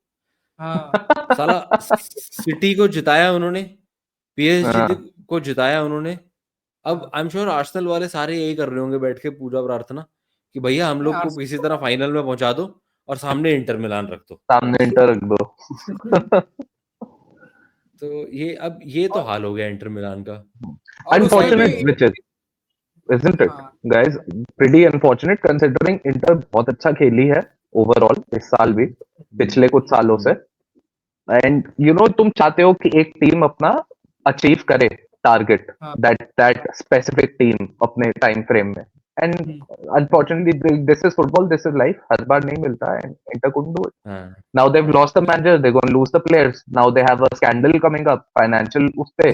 साला सिटी को जिताया उन्होंने, पीएसजी को जिताया उन्होंने, अब आई एम श्योर आर्सेनल वाले सारे यही कर रहे होंगे बैठ के पूजा प्रार्थना कि भैया हम लोग को किसी तरह फाइनल में पहुंचा दो और सामने इंटर मिलान रख दो, सामने इंटर रख दो। तो ये तो हाल हो गया इंटर मिलान का। Unfortunate, which isn't it, guys? Pretty unfortunate considering inter बहुत अच्छा खेली है ओवरऑल इस साल भी, पिछले कुछ सालों से, एंड यू नो तुम चाहते हो कि एक टीम अपना अचीव करे टारगेट, दैट स्पेसिफिक टीम अपने टाइम फ्रेम में, and unfortunately this is football, this is life, हर बार नहीं मिलता है, Inter couldn't do it. Now they've lost the manager, they're going to lose the players, now they have a scandal coming up, financial उसपे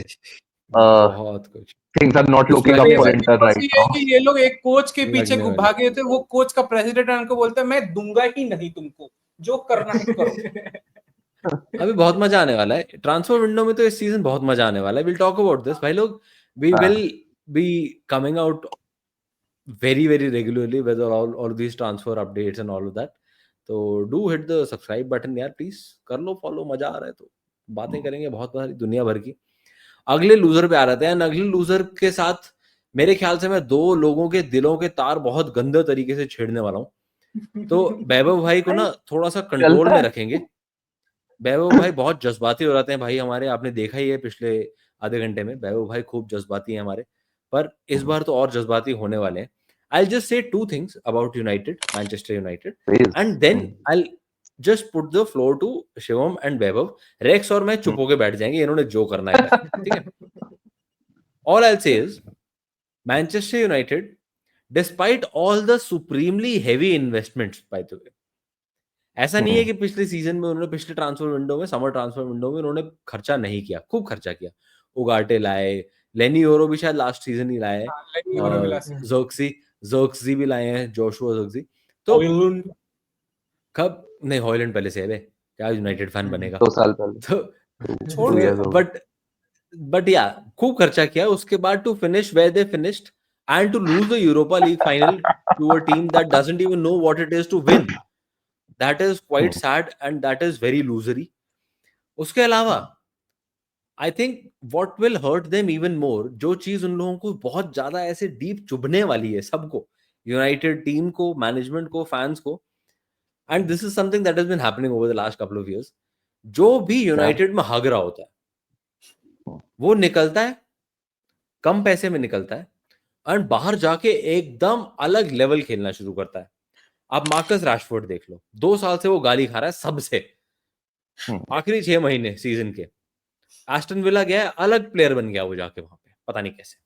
बहुत कुछ things are not looking up for Inter right now. ये लोग एक कोच के पीछे भागे थे, वो कोच का प्रेसिडेंट उनको बोलता है मैं दूंगा ही नहीं तुमको, जो करना है करो। अभी बहुत मजा आने वाला है ट्रांसफर विंडो में, तो इस सीजन बहुत मजा आने वाला है। विल टॉक अबाउट दिस भाई लोग, we will be coming out very regularly with all these transfer updates and all of that, so do hit the subscribe button यार, प्लीज कर लो फॉलो, मजा आ रहा है तो बातें करेंगे बहुत सारी दुनिया भर की। अगले लूजर पे आ रहे हैं, अगले लूजर के साथ मेरे ख्याल से मैं दो लोगों के दिलों के तार बहुत गंदे तरीके से छेड़ने वाला हूँ, तो वैभव भाई को ना थोड़ा सा कंट्रोल में रखेंगे। वैभव भाई बहुत जज्बाती हो जाते हैं भाई हमारे, आपने देखा ही है पिछले आधे घंटे में, वैभव भाई खूब जज्बाती हैं हमारे, पर इस बार तो और जज्बाती होने वाले हैं। I'll just say two things about United, Manchester United, and then I'll just put the floor to Shivam and Vaibhav. Rex और मैं चुप होके बैठ जाएंगे, इन्होंने जो करना है, ठीक है? All I'll say is Manchester United, despite all the supremely heavy investments, by the way, ऐसा नहीं है कि पिछले सीजन में उन्होंने, पिछले ट्रांसफर विंडो में, समर ट्रांसफर विंडो में उन्होंने खर्चा नहीं किया, खूब खर्चा किया, उगाटे लाए, लेनी ओरो भी शायद लास्ट सीजन ही लाए, ज़र्क्सी भी लाए हैं, जोशुआ ज़र्क्सी, तो कब नहीं, हॉयलैंड पहले से है, क्या यूनाइटेड फैन बनेगा 2 साल पहले, तो छोड़ दिया, बट या खूब खर्चा किया। उसके बाद to finish where they finished and to lose the Europa League final to a team that doesn't even know what it is to win, that is quite sad and that is very losery. उसके अलावा I think what will hurt them even more, जो चीज उन लोगों को बहुत ज्यादा ऐसे डीप चुभने वाली है, सबको, यूनाइटेड टीम को, मैनेजमेंट को, फैंस को, and this is something that has been happening over the last couple of years, जो भी यूनाइटेड में हग रहा होता है वो निकलता है, कम पैसे में निकलता है, और बाहर जाके एकदम अलग लेवल खेलना शुरू करता है। आप मार्कस रैशफोर्ड देख लो, 2 साल से वो गाली खा रहा है सबसे, आखिरी 6 महीने सीजन के, एस्टन विला गया, अलग प्लेयर बन गया वो जाके वहां पे, पता नहीं कैसे।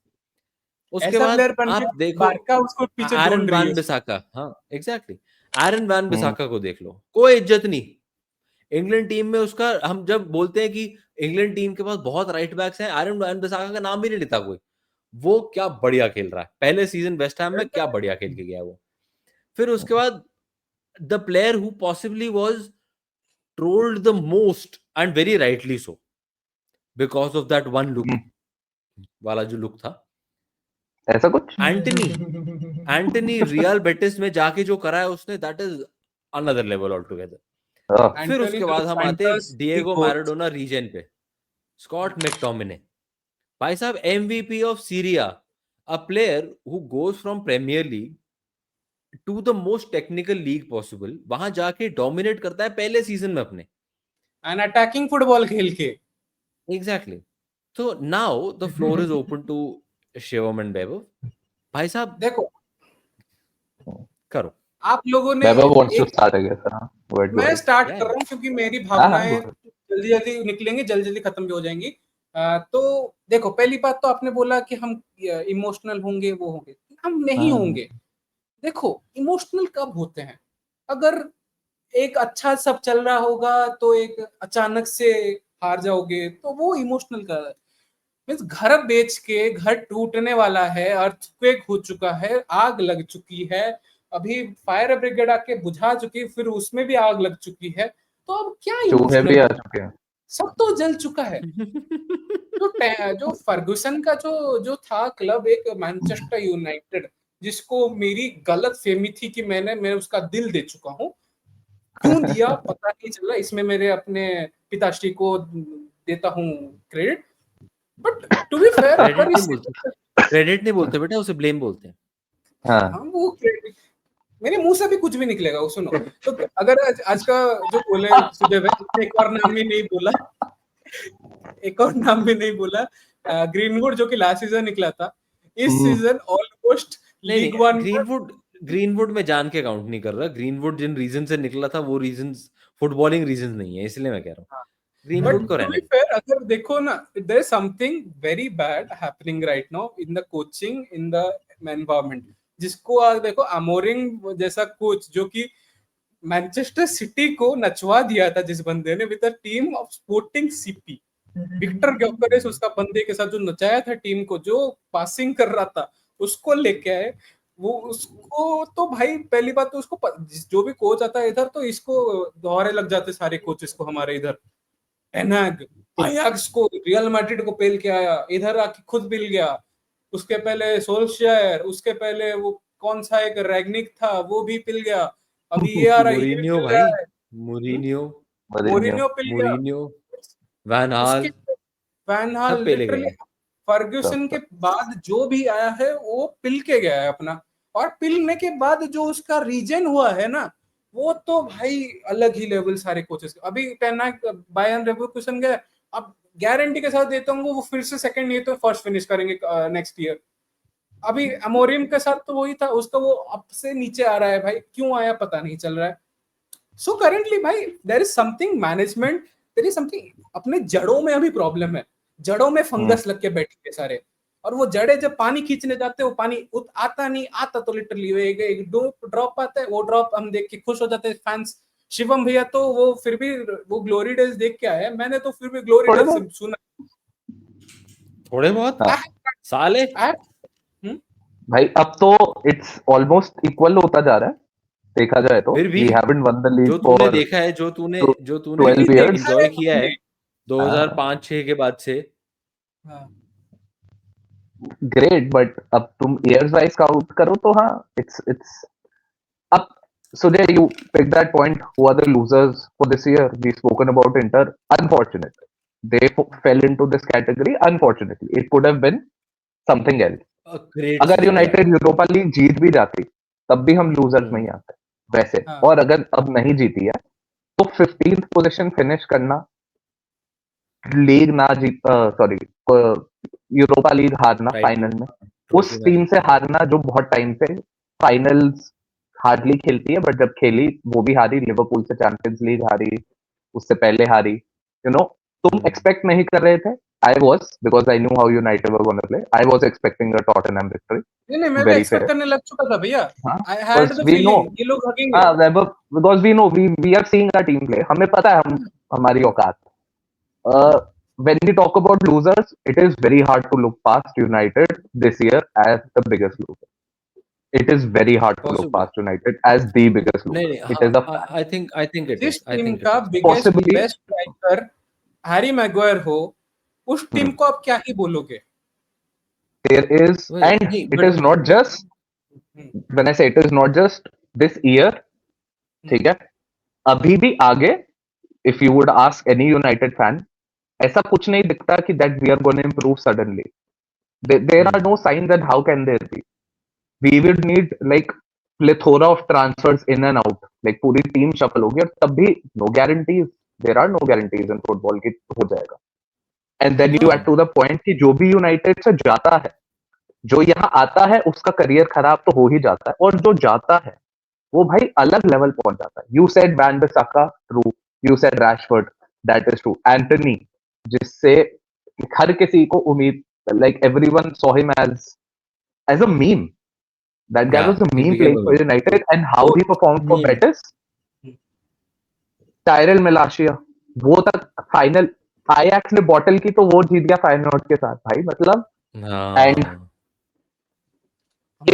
उसके बाद आप देखो उसको पीछे एरन वैन बिसाका, हाँ एग्जैक्टली, एरन वैन बिसाका को देख लो, कोई इज्जत नहीं इंग्लैंड टीम में उसका। हम जब बोलते हैं कि इंग्लैंड टीम के पास बहुत राइट बैक्स हैं, एरन वैन बिसाका का नाम भी नहीं लेता कोई, वो क्या बढ़िया खेल रहा है, पहले सीजन वेस्ट हैम में क्या बढ़िया खेल के गया वो। फिर उसके बाद the player who possibly was trolled the most and very rightly so because of that one look वाला जो लुक था, ऐसा कुछ, एंटनी रियल बेटिस में जाके जो करा है उसने, that is another level all together. फिर उसके बाद हम आते हैं डिएगो मैराडोना रीजन पे, स्कॉट मैकटोमिने, भाई साहब MVP of Serie A, a player who goes from Premier League to the most technical league possible, वहां जाके डोमिनेट करता है पहले सीजन में अपने, एंड अटैकिंग फुटबॉल खेल के। Exactly. So now the floor is open to Shivam and Vaibhav. भाई साहब देखो करो। आप लोगों ने Whoever wants to एक start, I guess. Go ahead, go मैं ahead. स्टार्ट Yeah, कर रहा हूँ क्योंकि मेरी हाँ, भावनाएं go ahead. जल्दी जल्दी निकलेंगी, जल्दी जल्दी खत्म भी हो जाएंगी। तो देखो, पहली बात तो आपने बोला कि हम इमोशनल होंगे, वो होंगे, हम नहीं हाँ। होंगे। देखो, इमोशनल कब होते हैं? अगर एक अच्छा सब चल रहा होगा तो एक अचानक से हार जाओगे तो वो इमोशनल का मीन्स घर बेच के, घर टूटने वाला है, अर्थक्वेक हो चुका है, आग लग चुकी है, अभी फायर ब्रिगेड आके बुझा चुकी है, फिर उसमें भी आग लग चुकी है, तो अब क्या चूहे भी इमोशनल? आ चुके हैं। सब तो जल चुका है। जो फर्गुसन का जो था क्लब, एक मैनचेस्टर यूनाइटेड, जिसको मेरी गलत फहमी थी कि मैं उसका दिल दे चुका हूँ, क्यों दिया पता नहीं चला। इसमें मेरे अपने पिताश्री को देता हूँ credit, but to be fair अगर क्रेडिट नहीं बोलते बेटा, उसे ब्लेम बोलते हैं। हाँ। हाँ, वो क्रेडिट मेरे मुंह से भी कुछ भी निकलेगा। वो सुनो, तो अगर आज का जो बोले सुबह में एक और नाम भी नहीं बोला, एक और नाम भी नहीं बोला, ग्रीनवुड जो कि लास्ट सीजन निकला था, इस season almost league one greenwood में जान के काउंट नहीं कर रहा। ग्रीनवुड जिन रीजन से निकला था वो रीजंस फुटबॉलिंग रीजंस नहीं है, इसलिए मैं कह रहा हूँ ग्रीनवुड को रहने। अगर देखो ना, there is something very bad happening right now in the coaching, in the environment, जिसको आज देखो अमोरिंग जैसा कोच जो कि मैनचेस्टर सिटी को नचवा दिया था, जिस बंदे ने with the team of sporting CP, Viktor Gyokeres उसका बंदे के साथ जो नचाया था टीम को, जो पासिंग कर रहा था, उसको लेके आए। वो उसको तो भाई पहली बात तो उसको जो भी कोच आता है इधर, तो इसको दोहरे लग जाते सारे कोचेस को हमारे इधर। एनाग आयाक्स को, रियल मैड्रिड को पेल के आया, इधर आके खुद पिल गया। उसके पहले सोल्शायर, उसके पहले वो कौन सा एक रैगनिक था, वो भी पिल गया। अभी ये आ रहा है, ये भी पिल रहा है। मोरिनियो पिल गया, वैन हाल, सब पेले गए। लिटरली फर्ग्यूसन के बाद जो भी आया है वो पिल के गया है अपना, और पिलने के बाद जो उसका रीजन हुआ है ना, वो तो भाई अलग ही लेवल सारे कोचेस। अभी टेन हाग बायर्न लेवरकुसन गए, अब गारंटी के साथ देता हूँ वो फिर से सेकंड नहीं तो फर्स्ट फिनिश करेंगे नेक्स्ट ईयर। अभी अमोरिम के साथ तो वही था, उसका वो अब से नीचे आ रहा है भाई, क्यों आया पता नहीं चल रहा है। सो करेंटली भाई there is something management, there is something, अपने जड़ों में अभी प्रॉब्लम है, जड़ों में फंगस लग के बैठे सारे, और वो जड़े जब पानी खींचने जाते हैं वो पानी आता नहीं, आता तो लिटरली एक ड्रॉप आता है, वो ड्रॉप हम देख के खुश हो जाते हैं फैंस। शिवम भैया तो वो फिर भी वो ग्लोरी डेज देख के आए, मैंने तो फिर भी ग्लोरी डेज सुना थोड़े बहुत साले भाई। अब तो इट्स ऑलमोस्ट इक्वल होता जा रहा है देखा जाए तो। फिर भी we haven't won the league जो तूने फॉर देखा है, जो तूने 12 years एंजॉय किया है 2005-6 के बाद से, ग्रेट, बट अब तुम ईयर्स वाइज काउंट करो तो हाँ, इट्स अब Sujay, you picked that point. Who are the losers for this year? We've spoken about Inter. Unfortunate. They fell into this category. Unfortunately, it could have been something else. अगर यूनाइटेड यूरोपा लीग जीत भी जाती तब भी हम लूजर्स में ही आते वैसे। और अगर अब नहीं जीती है तो 15th पोजीशन फिनिश करना, लीग ना जीत, सॉरी यूरोपा लीग हारना फाइनल में, उस टीम से हारना जो बहुत टाइम से फाइनल्स हार्डली खेलती है, बट जब खेली वो भी हारी, लिवरपूल से चैंपियंस लीग हारी, उससे पहले हारी। यू नो, तुम एक्सपेक्ट नहीं कर रहे थे। I was, because I knew how United were going to play. I was expecting a Tottenham victory. नहीं, मैं भी एक्सपेक्ट करने लग चुका था भैया। I had the feeling ये लोग भागेंगे। Because we know we are seeing our team play. हमें पता है हम हमारी औकात। When we talk about losers, it is very hard to look past United this year as the biggest loser. It is very hard to look past United as the biggest loser. It is a fact. I think it is. जिस टीम का biggest best striker Harry Maguire हो, उस टीम को आप क्या ही बोलोगे? There is, and it is not just, when I say it is not just this year, ठीक है, अभी भी आगे, if you would ask any United fan, ऐसा कुछ नहीं दिखता कि that we are going to improve suddenly. There are no signs, and how can there be? We would need like plethora of transfers in and out, like पूरी टीम शफल होगी, और तब भी no guarantees. There are no guarantees in football कि हो जाएगा. And then you add to the point कि जो भी यूनाइटेड से जाता है जो यहाँ आता है उसका करियर खराब तो हो ही जाता है, और जो जाता है वो भाई अलग लेवल पहुंच जाता है. You said Wan Bissaka, true. You said Rashford, that is true. Antony, जिससे हर किसी को उम्मीद, like everyone saw him as a meme. That guy was a meme playing for United, and how he performed for Betis. Tyrell Malacia, वो तक फाइनल आयाक्स ने बॉटल की तो वो जीत गया फाइनल के साथ भाई. मतलब and हमको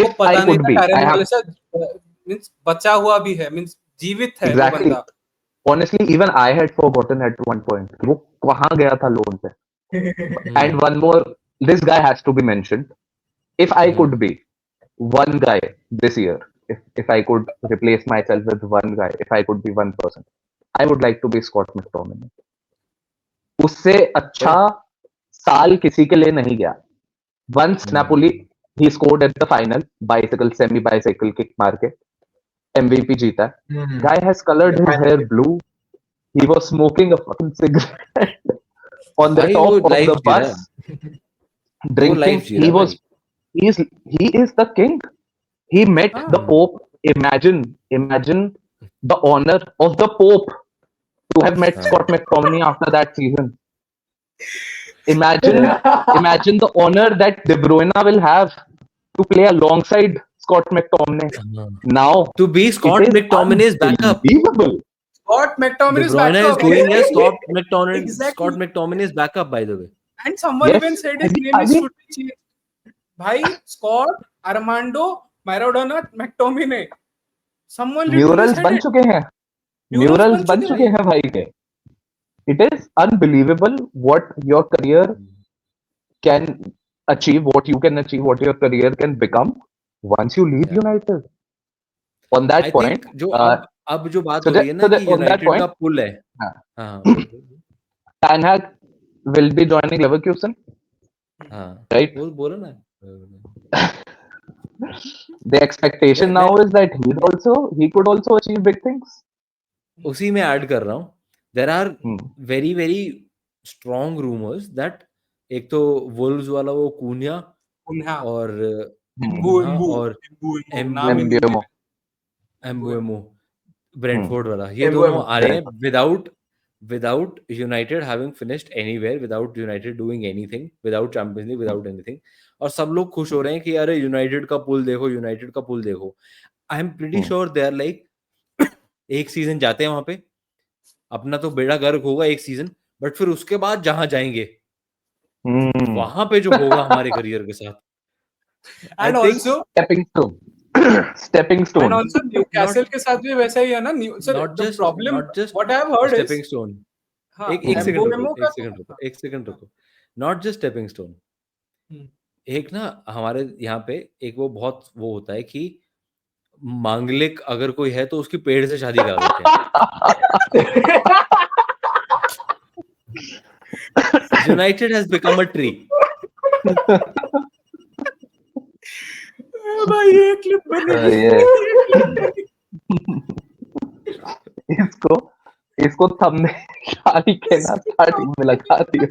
if पता I नहीं could था be, टायरन I have वालेसा मींस बचा हुआ भी है, मींस जीवित है वो exactly. बंदा. Honestly, even I had forgotten at one point वो कहाँ गया था लोन पे. And one more, this guy has to be mentioned. If I could be one guy this year, if I could replace myself with one guy, if I could be one person, I would like to be Scott McTominay. उससे अच्छा साल किसी के लिए नहीं गया. Once Napoli, he scored at the final, semi bicycle kick मार के MVP जीता. Guy has colored his hair blue. He was smoking a fucking cigarette on the top of the bus, drinking. He is the king. He met the Pope. Imagine the honor of the Pope to have met Scott McTominay after that season. Imagine the honor that De Bruyne will have to play alongside Scott McTominay. Now to be Scott McTominay's backup. Unbelievable. Scott McTominay's De Bruyne is backup. going as Scott Exactly. Scott McTominay's backup, by the way. And someone Yes. even said his name is should be changed. Bhai, Scott Armando Maradona McTominay. Someone Murals बन चुके हैं. Murals बन चुके हैं भाई के. It is unbelievable what your career can achieve, what you can achieve, what your career can become once you leave United. On that point, जो अब जो बात हो रही है ना कि यूनाइटेड का पुल है. Ten Hag will be joining Leverkusen. Right? बोलो ना. The expectation now is that he could also achieve big things. उसी में ऐड कर रहा हूँ. There are very very strong rumors that एक तो वुल्व्स वाला वो कुन्या और एम्बुएमो ब्रेंटफोर्ड वाला, ये दोनों आ रहे हैं without United having finished anywhere, without United doing anything, without Champions League, without anything. और सब लोग खुश हो रहे हैं कि अरे यूनाइटेड का पुल देखो. I am pretty sure they are like एक सीजन जाते हैं वहां पे, अपना तो बेड़ा गर्क होगा एक सीजन, बट फिर उसके बाद जहां जाएंगे वहां पे जो होगा हमारे करियर के साथ. And also stepping stone. And also Newcastle के साथ भी वैसा ही है ना. The problem, what I have heard is stepping stone. एक सेकंड रुको. Not just stepping stone. एक ना हमारे यहाँ पे एक वो बहुत वो होता है कि मांगलिक अगर कोई है तो उसकी पेड़ से शादी करा देते हैं. United has become a tree. भाई ये क्लिप बनेगी. इसको थंबनेल शादी के ना स्टार्टिंग में लगा दियो.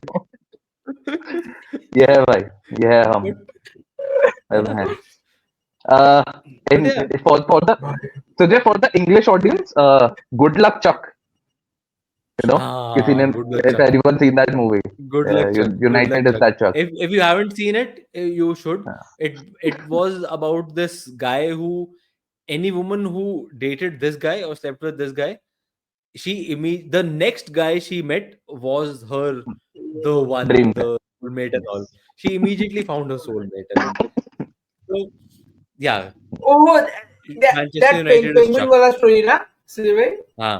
ये है भाई, ये है हम. For the English audience, good luck Chuck. You know, if anyone seen that movie, Good luck, Chuck. United is that Chuck. If you haven't seen it, you should. It was about this guy who, any woman who dated this guy or slept with this guy, the next guy she met was her the one, the soulmate and all. She immediately found her soulmate. So yeah. Oh, that penguin wala story na, Silvay? I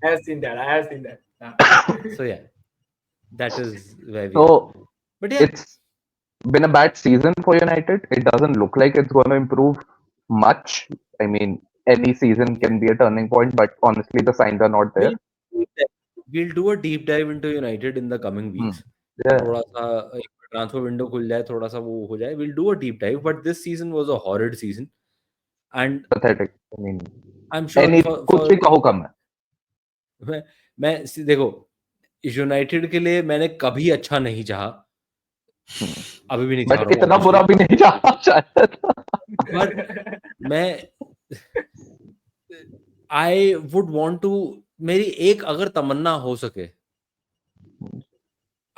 have seen that. So yeah, that is where we. But yeah, it's been a bad season for United. It doesn't look like it's going to improve much. I mean, any season can be a turning point, but honestly, the signs are not there. We'll do a deep dive into United in the coming weeks. थोड़ा सा ट्रांसफर विंडो खुल जाए, थोड़ा सा वो हो जाए, we'll do a deep dive. But this season was a horrid season and pathetic. I mean, I'm sure कुछ भी कहो कम है. मैं देखो यूनाइटेड के लिए मैंने कभी अच्छा नहीं चाहा. अभी भी नहीं चाह बट रहा हूँ इतना बुरा भी नहीं जाना शायद। बट मैं आई वुड वांट टू, मेरी एक अगर तमन्ना हो सके,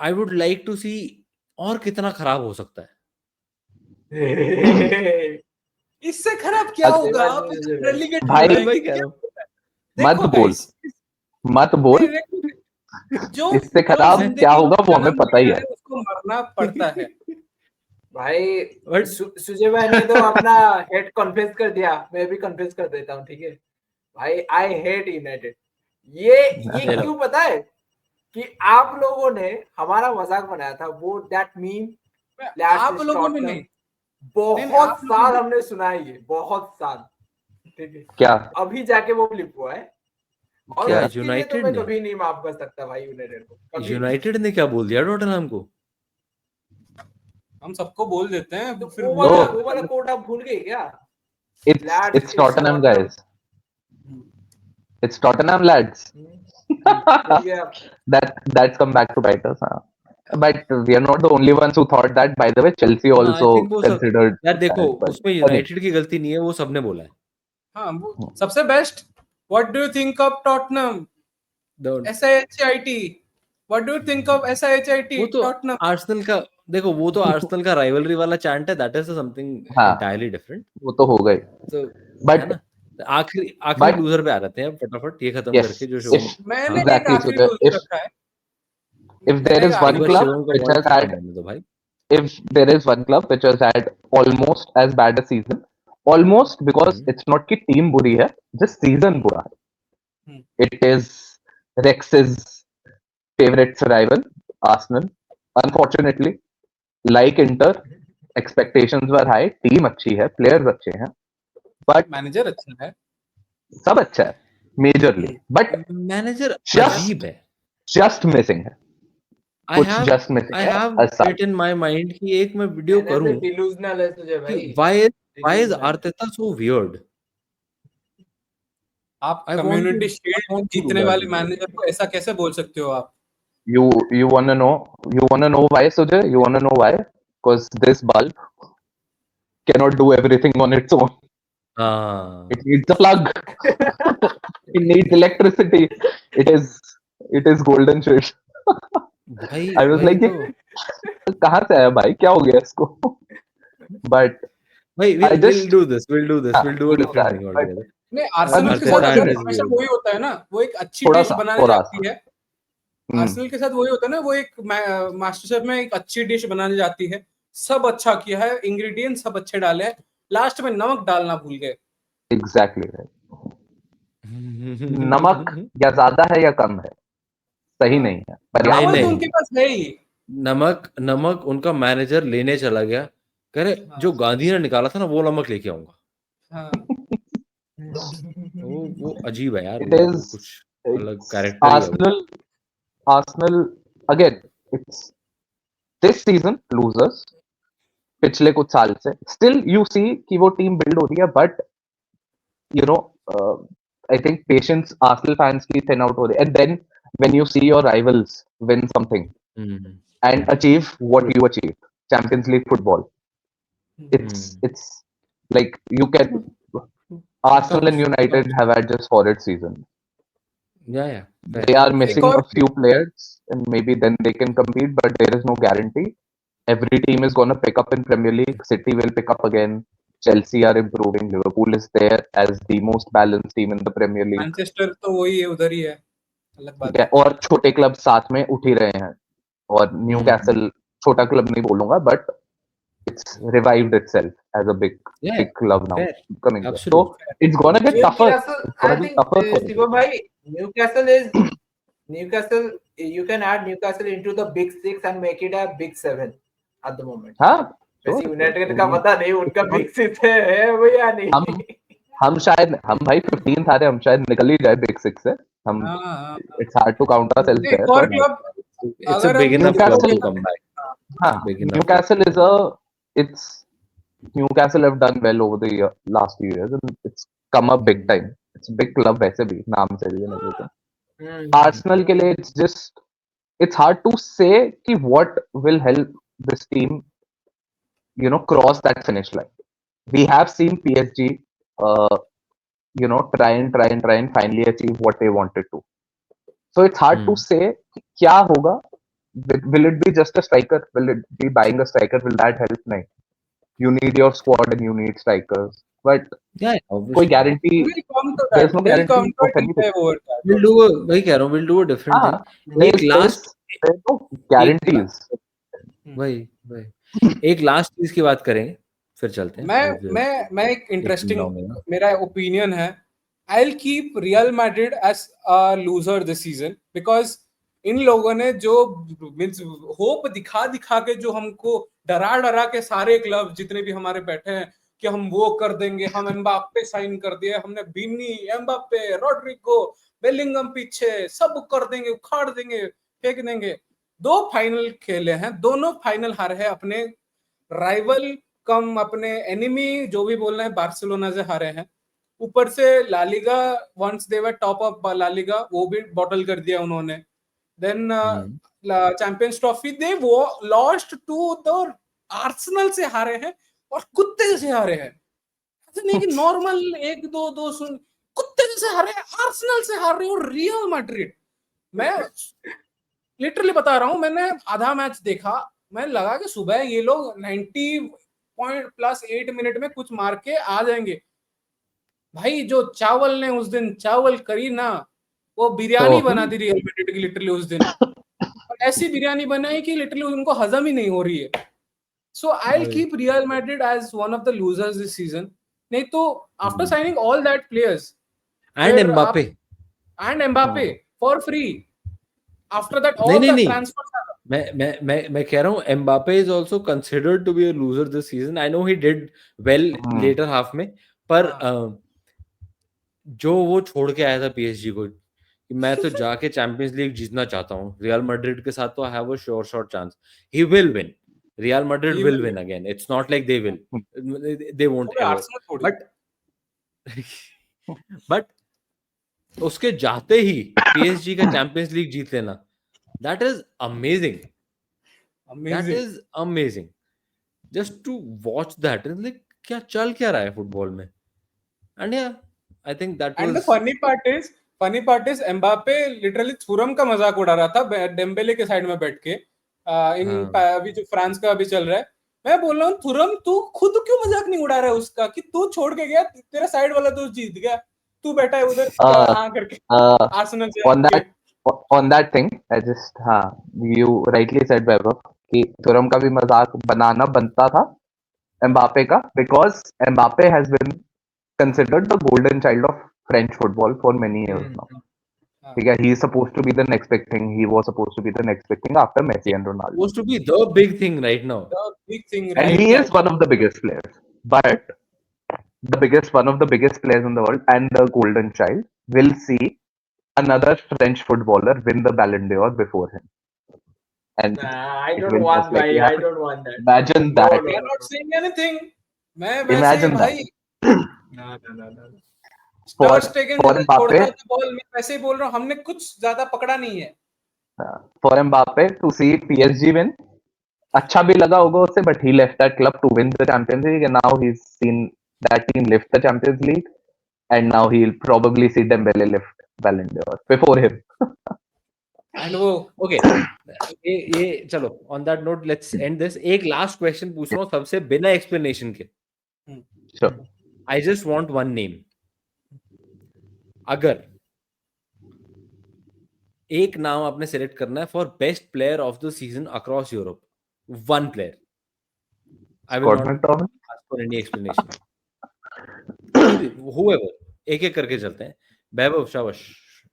आई वुड लाइक टू सी और कितना खराब हो सकता है। इससे खराब क्या अच्छा, होगा? आप रेलीगेट भाई, हो भाई कह रहा हूँ। मत देखो बोल, guys, मत बोल। जो इससे खराब जिंदगी क्या होगा वो हमें जन्म पता ही लिया है। उसको मरना पड़ता है। भाई But- सुजय भाई ने तो अपना हेट कॉन्फेस कर दिया, मैं भी कॉन्फेस कर देता हूँ, ठीक है भाई, आई हेट यूनाइटेड। ये ले लो। क्यों पता है कि आप लोगों ने हमारा मजाक बनाया था, वो दैट मीम आप लोगों ने नहीं, बहुत आप लोगों साल ने- हमने सुना है, ये बहुत साल, ठीक है, क्या अभी जाके वो फ्लिप हुआ है, और क्या उसके लिए तो यूनाइटेड मैं ने कभी नहीं माफ कर सकता भाई यूनाइटेड को, कभी नहीं। यूनाइटेड ने क्या बोल दिया टॉटनहम को? हम सबको बोल देते हैं तो फिर वो वाला कोड आप भूल गए क्या? it's Lads, it's Tottenham, Tottenham. guys. It's Tottenham, lads. ठीक है, That's come back to bite us. हाँ. But we are not the only ones who thought that. By the way, Chelsea हाँ, I also think वो सब, considered यार देखो that, but उसमें यूनाइटेड की गलती नहीं है, वो सबने बोला है। हाँ, वो सबसे best. What do you think of Tottenham? SIHIT, what do you think of SIHIT वो तो टॉटनहम? आर्सेनल का, देखो वो तो आर्सेनल का राइवलरी वाला चैंट है, दैट इज समथिंग हाँ। Entirely different. वो तो हो गई. तो But है ना, आखिरी but लूजर पे आ जाते हैं फटाफट ये खत्म yes, करके जो शो। if मैंने एक exactly, आखिरी Sujay, रूल रखा है। if there मैंने is एक one एक बार आखिरी club शिवम का which point has खत्म had होने दो भाई। if there is one club which has had almost as bad a season, almost because it's not कि team बुरी है, just season बुरा है. It is Rex's favorite rival, Arsenal. Unfortunately, like Inter, expectations were high, team अच्छी है, players अच्छे हैं, but मैनेजर अच्छा है, सब अच्छा है, majorly, but मैनेजर Just- अजीब है। just missing है, आई कुछ हैव just missing आई है, हैव ऐसा. इट इन माय माइंड कि एक मैं वीडियो करूं डिलूजनल है तुझे भाई, कि why is Delusional. Arteta so weird. आप I want community to- I shield want to do जीतने that वाले video. मैनेजर को ऐसा कैसे बोल सकते हो आप? You wanna know why, Sujay? You wanna know why? Because this bulb cannot do everything on its own. हाँ It needs a plug. It needs electricity. It is golden shit. भाई I was भाई like, तो कहाँ से आया भाई, क्या हो गया इसको? But भाई I we'll just- do this we'll do a we'll do different that, thing but- altogether। नहीं, आर्सेनल के Arteta साथ अगर is हमेशा weird। वही होता है ना, वो एक अच्छी थोड़ा डिश सा, बनाने थोड़ा जाती है। हम्म, आर्सेनल के साथ वही होता है ना, वो एक मास्टर शेफ में एक अच्छी डिश बनाने जाती है, सब अच्छा किया है, इंग्रेडिएंट सब अच्छे डाले हैं, लास्ट में नमक डालना भूल गए। exactly right. नमक या ज्यादा है या कम है, सही नहीं है, पर्याप्त नहीं, चावल तो नहीं। उनके पास है ही। नमक उनका मैनेजर लेने चला गया, कह रहे हाँ। जो गांधी ने निकाला था ना वो नमक लेके आऊंगा। हाँ, वो अजीब है यार, It वो is- कुछ अलग कैरेक्टर ही है वो। Arsenal again. It's this season losers. पिछले कुछ साल से still you see कि वो टीम बिल्ड हो रही है, but you know I think patience Arsenal fans की thin out हो रही है, and then when you see your rivals win something hmm, and achieve what you achieved, Champions League football, it's like you can Arsenal and United have had just horrid season. या They are missing और- a few players and maybe then they can compete, but there is no guarantee. Every team is going to pick up in Premier League. City will pick up again. Chelsea are improving. Liverpool is there as the most balanced team in the Premier League. Manchester तो वही है, उधर ही है, अलग बात ठीक है, है। और छोटे क्लब साथ में उठ ही रहे हैं, और न्यूकैसल छोटा क्लब नहीं बोलूंगा, but it's revived itself as a big club now fair. coming there. So Absolutely. it's gonna get tougher. Newcastle, It's gonna I be think tougher for them. Shivam bhai, Newcastle, you can add Newcastle into the big six and make it a big seven at the moment. हाँ, वैसे यूनाइटेड का पता नहीं उनका बिग सिक्स है वो या नहीं। हम भाई 15 था, हम शायद निकल ही जाए बिग सिक्स से, हम हाँ, it's hard to count ourselves एक और देयर. क्लब It's a अगर big हम enough club Newcastle- to come back. हाँ, big enough Newcastle is it's Newcastle have done well over the last few years and it's come up big time. It's a big club वैसे भी, नाम से भी and everything. Arsenal के लिए it's hard to say कि what will help this team, cross that finish line. We have seen PSG, try and finally achieve what they wanted to. So it's hard to say क्या होगा. Will it be just a striker? Will it be buying a striker? Will that help? No. You need your squad and you need strikers. But Yeah, कोई obviously. guarantee, We'll come to there's that. no We'll guarantee come to of it in anything. favor. We'll do a, वही कह रहा हूँ, we'll do a different हाँ, thing. एक last, there's no guarantees. वही एक लास्ट चीज की बात करेंगे, फिर चलते हैं. मैं एक इंटरेस्टिंग मेरा ओपिनियन है. I'll keep Real Madrid as a loser this season because इन लोगों ने जो मींस होप दिखा के जो हमको डरा के सारे क्लब जितने भी हमारे बैठे हैं कि हम वो कर देंगे, हम एम्बाप्पे साइन कर दिया, हमने बिनी, एम्बाप्पे, रोड्रिगो, बेलिंगम पीछे सब कर देंगे, उखाड़ देंगे, फेंक देंगे. 2 फाइनल खेले हैं, दोनों फाइनल हारे हैं अपने राइवल कम अपने एनिमी जो भी बोलना है बार्सिलोना से हारे हैं. ऊपर से LaLiga once they were top of LaLiga वो भी बॉटल कर दिया उन्होंने. देन चैंपियंस ट्रॉफी दे वो लॉस्ट टू द आर्सेनल से हारे हैं और कुत्ते से हारे हैं. ऐसा नहीं कि नॉर्मल 1-2 सुन, कुत्ते से हारे हैं, आर्सेनल से हार रहे हो, रियल मैड्रिड. मैं लिटरली बता रहा हूं, मैंने आधा मैच देखा, मैं लगा कि सुबह ये लोग 90+8 मिनट में कुछ मार के आ जाएंगे. भाई जो चावल ने उस दिन चावल करी ना, वो बिरयानी बना दी रियल मैड्रिड की लिटरली उस दिन. और ऐसी बिरयानी बनाई कि लिटरली उनको हजम ही नहीं हो रही है. So I will keep Real Madrid as one of the losers this season. नहीं तो after signing all that players and Mbappe for free, after that all the transfers. मैं कह रहा हूँ Mbappe is also considered to be a loser this season. I know he did well later half में, पर जो वो छोड़ के आया था पीएसजी को, मैं तो जाके चैंपियंस लीग जीतना चाहता हूँ रियल मैड्रिड के साथ, तो I have a sure shot chance he will win. Real Madrid will win again. It's not like they will, they won't ever. But उसके जाते ही पीएसजी का चैंपियंस लीग जीत लेना, that is amazing. That is amazing. Just to watch that, and like क्या चल क्या रहा है फुटबॉल में. And yeah, I think that was. And the funny part is Mbappe literally Thuram का मजाक उड़ा रहा था डेम्बेले के साइड में बैठ के. अभी जो फ्रांस का अभी चल रहा है, मैं बोल रहा हूँ थुरम तू खुद क्यों मजाक नहीं उड़ा रहा है उसका, कि तू छोड़ के गया, तेरा साइड वाला दोस्त जीत गया, तू बैठा है उधर करके आर्सेनल से. On that thing, you rightly said, Vaibhav, कि तुरम का भी मजाक बनाना बनता था एम्बापे का, because Mbappe has been considered the golden child of French football for many years now. He is supposed to be the next big thing. He was supposed to be the next big thing after Messi and Ronaldo. Supposed to be the big thing right now. The big thing, and he is one of the biggest players. But one of the biggest players in the world and the golden child will see another French footballer win the Ballon d'Or before him. And I don't want that. I don't want that. Imagine that. No, we are not saying anything. Imagine that. No. For Mbappe, मैं वैसे ही बोल रहा हूँ, हमने कुछ ज्यादा पकड़ा नहीं है. For Mbappe to see PSG win, अच्छा भी लगा होगा उसे, but he left that club to win the Champions League, and now he's seen that team lift the Champions League, and now he'll probably see Dembele lift Ballon d'Or before him. And वो okay, ये चलो on that note let's end this. एक last question पूछ रहा हूँ सबसे बिना explanation के. Sure. I just want one name. अगर एक नाम आपने सेलेक्ट करना है for best player of the season across Europe, one player, I will not ask for any explanation. whoever, एक करके चलते हैं. वैभव, शाबाश,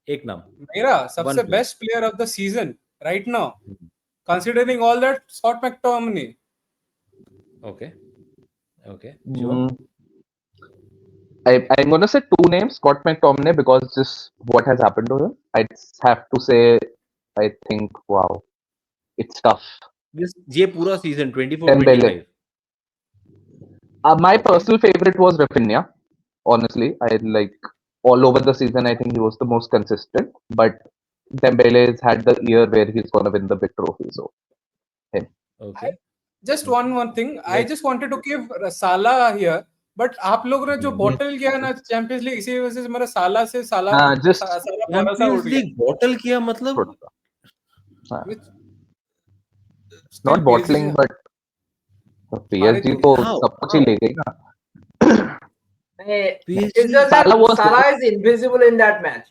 एक नाम. मेरा सबसे best player of the season right now, considering all that, Scott McTominay. Okay. I'm going to say two names, Scott McTominay, because just what has happened to him. I have to say, I think, wow, it's tough. ये पूरा season 24-25. My personal favorite was Rafinha. Honestly, I like all over the season. I think he was the most consistent. But Dembele has had the year where he's going to win the big trophy. So him. Okay. just one thing. I just wanted to give Salah here, but आप लोग ने जो बॉटल किया ना चैंपियंस लीग, इसी वजह से मेरा साला से साला हाँ, just साला भरोसा उठ चैंपियंस गया. लीग बॉटल किया मतलब थोड़ा सा, हाँ, Which still not bottling PSG but PSG तो हाँ. सब कुछ ही ले गई ना. It's PSG just that Salah was- Salah is invisible in that match.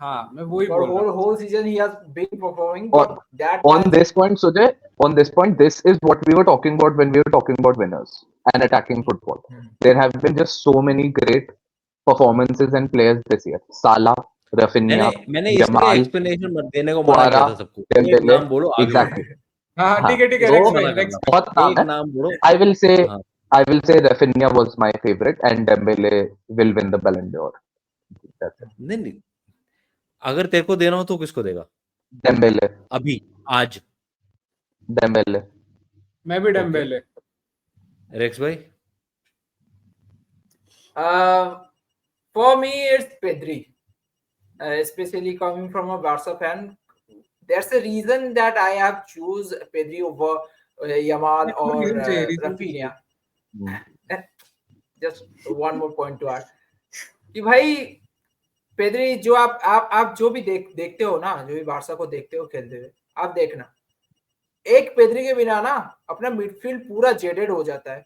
हाँ, मैं वही For बोल रहा हूँ. whole season he has been performing, On- but that On match, this point, Sujay, on this point, this is what we were talking about when we were talking about winners and attacking football. There have been just so many great performances and players this year. Salah, Rafinha, मैंने इसलिए Jamal, एक्सप्लेनेशन मत देने को मना Quara, किया था सबको. एक Dembele, नाम बोलो आगे. exactly. हाँ, हाँ, ठीक है तो रेक्स मना भाई, रेक्स करना. बहुत नाम एक है. नाम बोलो. I will say, हाँ. I will say Rafinha was my favorite, and Dembele will win the Ballon d'Or. That's it. नहीं, अगर तेरे को देना हो तो किसको देगा Dembele, अभी आज? Dembele. मैं भी डेम्बेले. रेक्स भाई. for me it's Pedri. Especially coming from a Barca fan, there's a reason that I have choose Pedri over Yamal or reason चाहिए, reason Rafinha. Hmm. Just one more point to add कि भाई पेद्री जो आप जो भी देखते हो ना, जो भी बार्सा को देखते हो खेलते हुए, आप देखना एक पेद्री के बिना ना अपना मिडफील्ड पूरा जेडेड हो जाता है.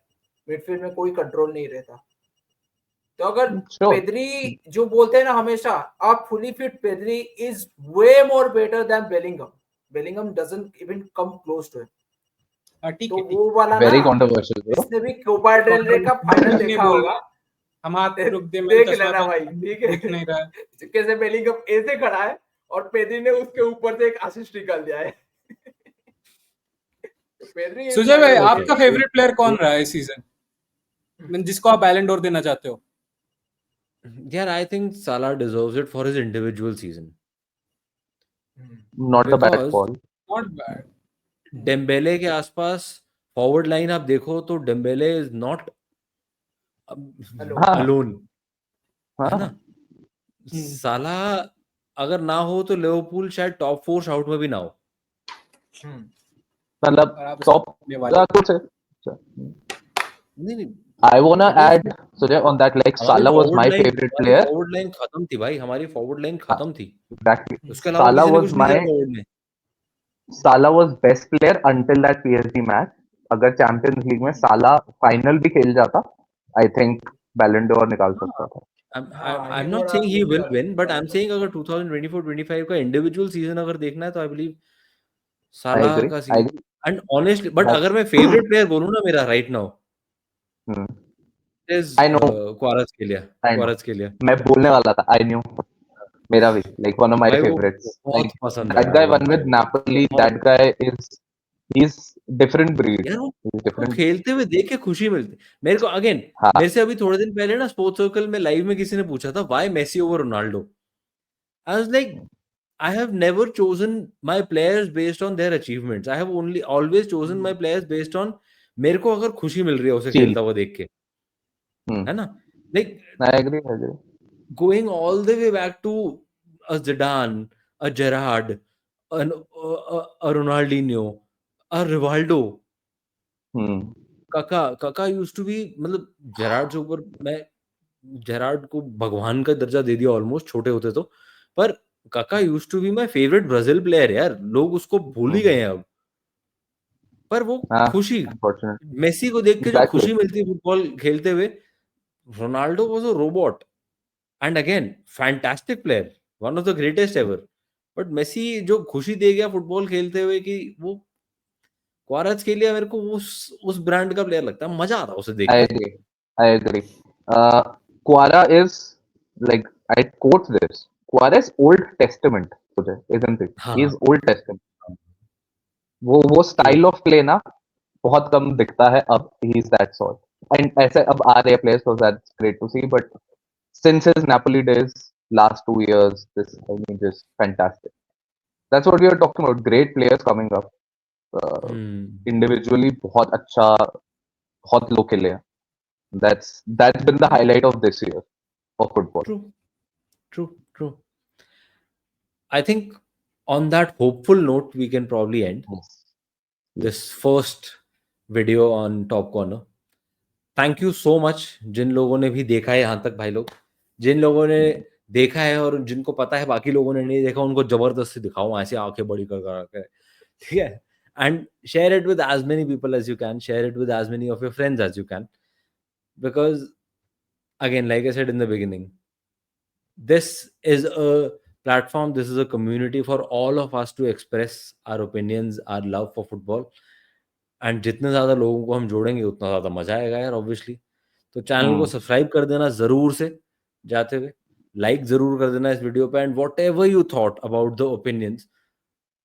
मिडफील्ड में कोई कंट्रोल नहीं रहता. तो अगर Sure. पेद्री जो बोलते हैं ना हमेशा, आप fully fit Pedri is way more better than Bellingham. Bellingham doesn't even come close to him. ठीक तो है. वो वाला Very ना, controversial, bro. इसने भी कोपा डेल रे का फाइनल नहीं देखा बोल होगा. रहा. हम हाथ रुक दे, देख लेना भाई, ठीक है. दिख नहीं रहा है. कैसे बेलिंगम ऐसे खड़ा है और पेद्री ने उसके ऊपर से एक असिस्ट निकाल दिया है. पेद्री सुजय भाई, Okay. आपका फेवरेट प्लेयर कौन रहा है इस सीजन, जिसको आप बैलन डोर देना चाहते हो? यार आई थिंक साला deserves it for his individual season. Not a bad Because- call. Not bad. Dembélé के आसपास फॉरवर्ड लाइन आप देखो तो डेम्बेले इज नॉट हाँ. अलोन, है हाँ. ना. साला अगर ना हो तो लिवरपूल शायद टॉप 4 शाउट में भी ना हो. मतलब और आप top उसने वाले कुछ है. नहीं, I wanna अगर add Sujay on that, like Salah was my favorite player. Forward line खत्म थी भाई, हमारी फॉरवर्ड लाइन खत्म थी. Exactly. उसके अलावा Salah किसी ने was कुछ नहीं किया my फॉरवर्ड में. Salah was best player until that PSG match. अगर चैंपियंस लीग में साला फाइनल भी खेल जाता, I think Ballon d'Or निकाल सकता था. I'm not saying he will win, but I'm saying अगर 2024-25 का इंडिविजुअल सीजन अगर देखना है तो आई बिलीव साला agree, का I season. agree. And honestly but That's- अगर मैं फेवरेट प्लेयर बोलूं ना मेरा right now Hmm. Is I know. क्वारात्स्केलिया. I know. क्वारात्स्केलिया मैं बोलने वाला था. I knew. मेरा भी like one of my भाई वो favorites. बहुत Like पसंद है that यार guy वो won with मुझे. Napoli. That guy he's different breed. यार वो He's वो different. खेलते हुए देख के खुशी मिलती मेरे को. अगेन हाँ. मेरे से अभी थोड़े दिन पहले ना स्पोर्ट्स सर्कल में लाइव में किसी ने पूछा था why Messi over Ronaldo. I was like I have never chosen my players based on their achievements. I have only always chosen my players based on मेरे को अगर खुशी मिल रही है उसे Chill. खेलता हुआ देख के, है ना. Like I agree. I agree. going all the way back to a Zidane, a Gerrard, a Ronaldinho, a Rivaldo, Hmm. काका used to be, मतलब जेरार्ड से ऊपर मैं जेरार्ड को भगवान का दर्जा दे दिया ऑलमोस्ट छोटे होते तो. पर Kaka used to be my favourite Brazil player यार. लोग उसको भूल ही गए हैं अब. पर वो हाँ. खुशी Unfortunately. मेसी को देख के जो Exactly. खुशी मिलती है फुटबॉल खेलते हुए. Ronaldo was a robot and again fantastic player, one of the greatest ever. But Messi जो खुशी दे गया फुटबॉल खेलते हुए कि वो क्वारात्स्केलिया मेरे को उस ब्रांड का प्लेयर लगता है. मजा आता है उसे देख I के. agree. I agree. Quara is like I quote this. Quara is Old Testament, Sujay, isn't it? हाँ. He is Old Testament. वो स्टाइल ऑफ प्ले ना बहुत कम दिखता है अब. He is that sort. And ऐसे अब आ रहे players, so that's great to see. But since his Napoli days, last 2 years, this I mean just fantastic. That's what we are talking about. Great players coming up. Individually बहुत अच्छा, बहुत low खेले हैं. That's been the highlight of this year of football. True. I think on that hopeful note we can probably end Yes. this first video on Top Corner. Thank you so much जिन लोगों ने भी देखा है यहाँ तक भाई लोग, जिन लोगों ने देखा है और जिनको पता है बाकी लोगों ने नहीं देखा, उनको जबरदस्ती दिखाओ ऐसे आंखें बड़ी कर कर, ठीक है? And share it with as many people as you can, share it with as many of your friends as you can, because again, like I said in the beginning, this is a platform, this is a community for all of us to express our opinions, our love for football. And जितने ज़्यादा लोगों को हम जोड़ेंगे उतना ज़्यादा मजा आएगा यार, ऑब्वियसली। तो चैनल को सब्सक्राइब कर देना ज़रूर से जाते हुए, लाइक ज़रूर कर देना इस वीडियो पे, and what ever you thought about the opinions,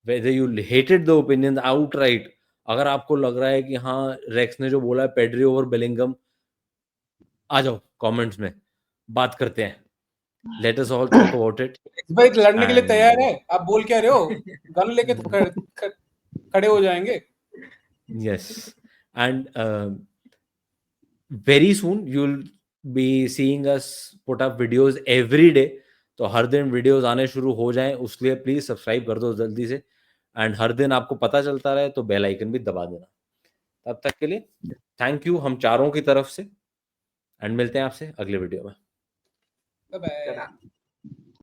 whether you hated the opinions outright, अगर आपको लग रहा है कि हाँ रेक्स ने जो बोला है पेड्री ओवर बेलिंगम, आ जाओ कमेंट्स में बात करते हैं, let us all talk about it. भाई लड़ने के लिए तैयार है, आप बोल क्या रहे हो? गन लेके खड़े हो जाएंगे। Yes, and very soon you'll be seeing us put up videos every day. तो हर दिन वीडियोस आने शुरू हो जाएं, उसके लिए प्लीज सब्सक्राइब कर दो जल्दी से, एंड हर दिन आपको पता चलता रहे तो बेल आइकन भी दबा देना। तब तक के लिए थैंक यू हम चारों की तरफ से, एंड मिलते हैं आपसे अगले वीडियो में। Bye bye.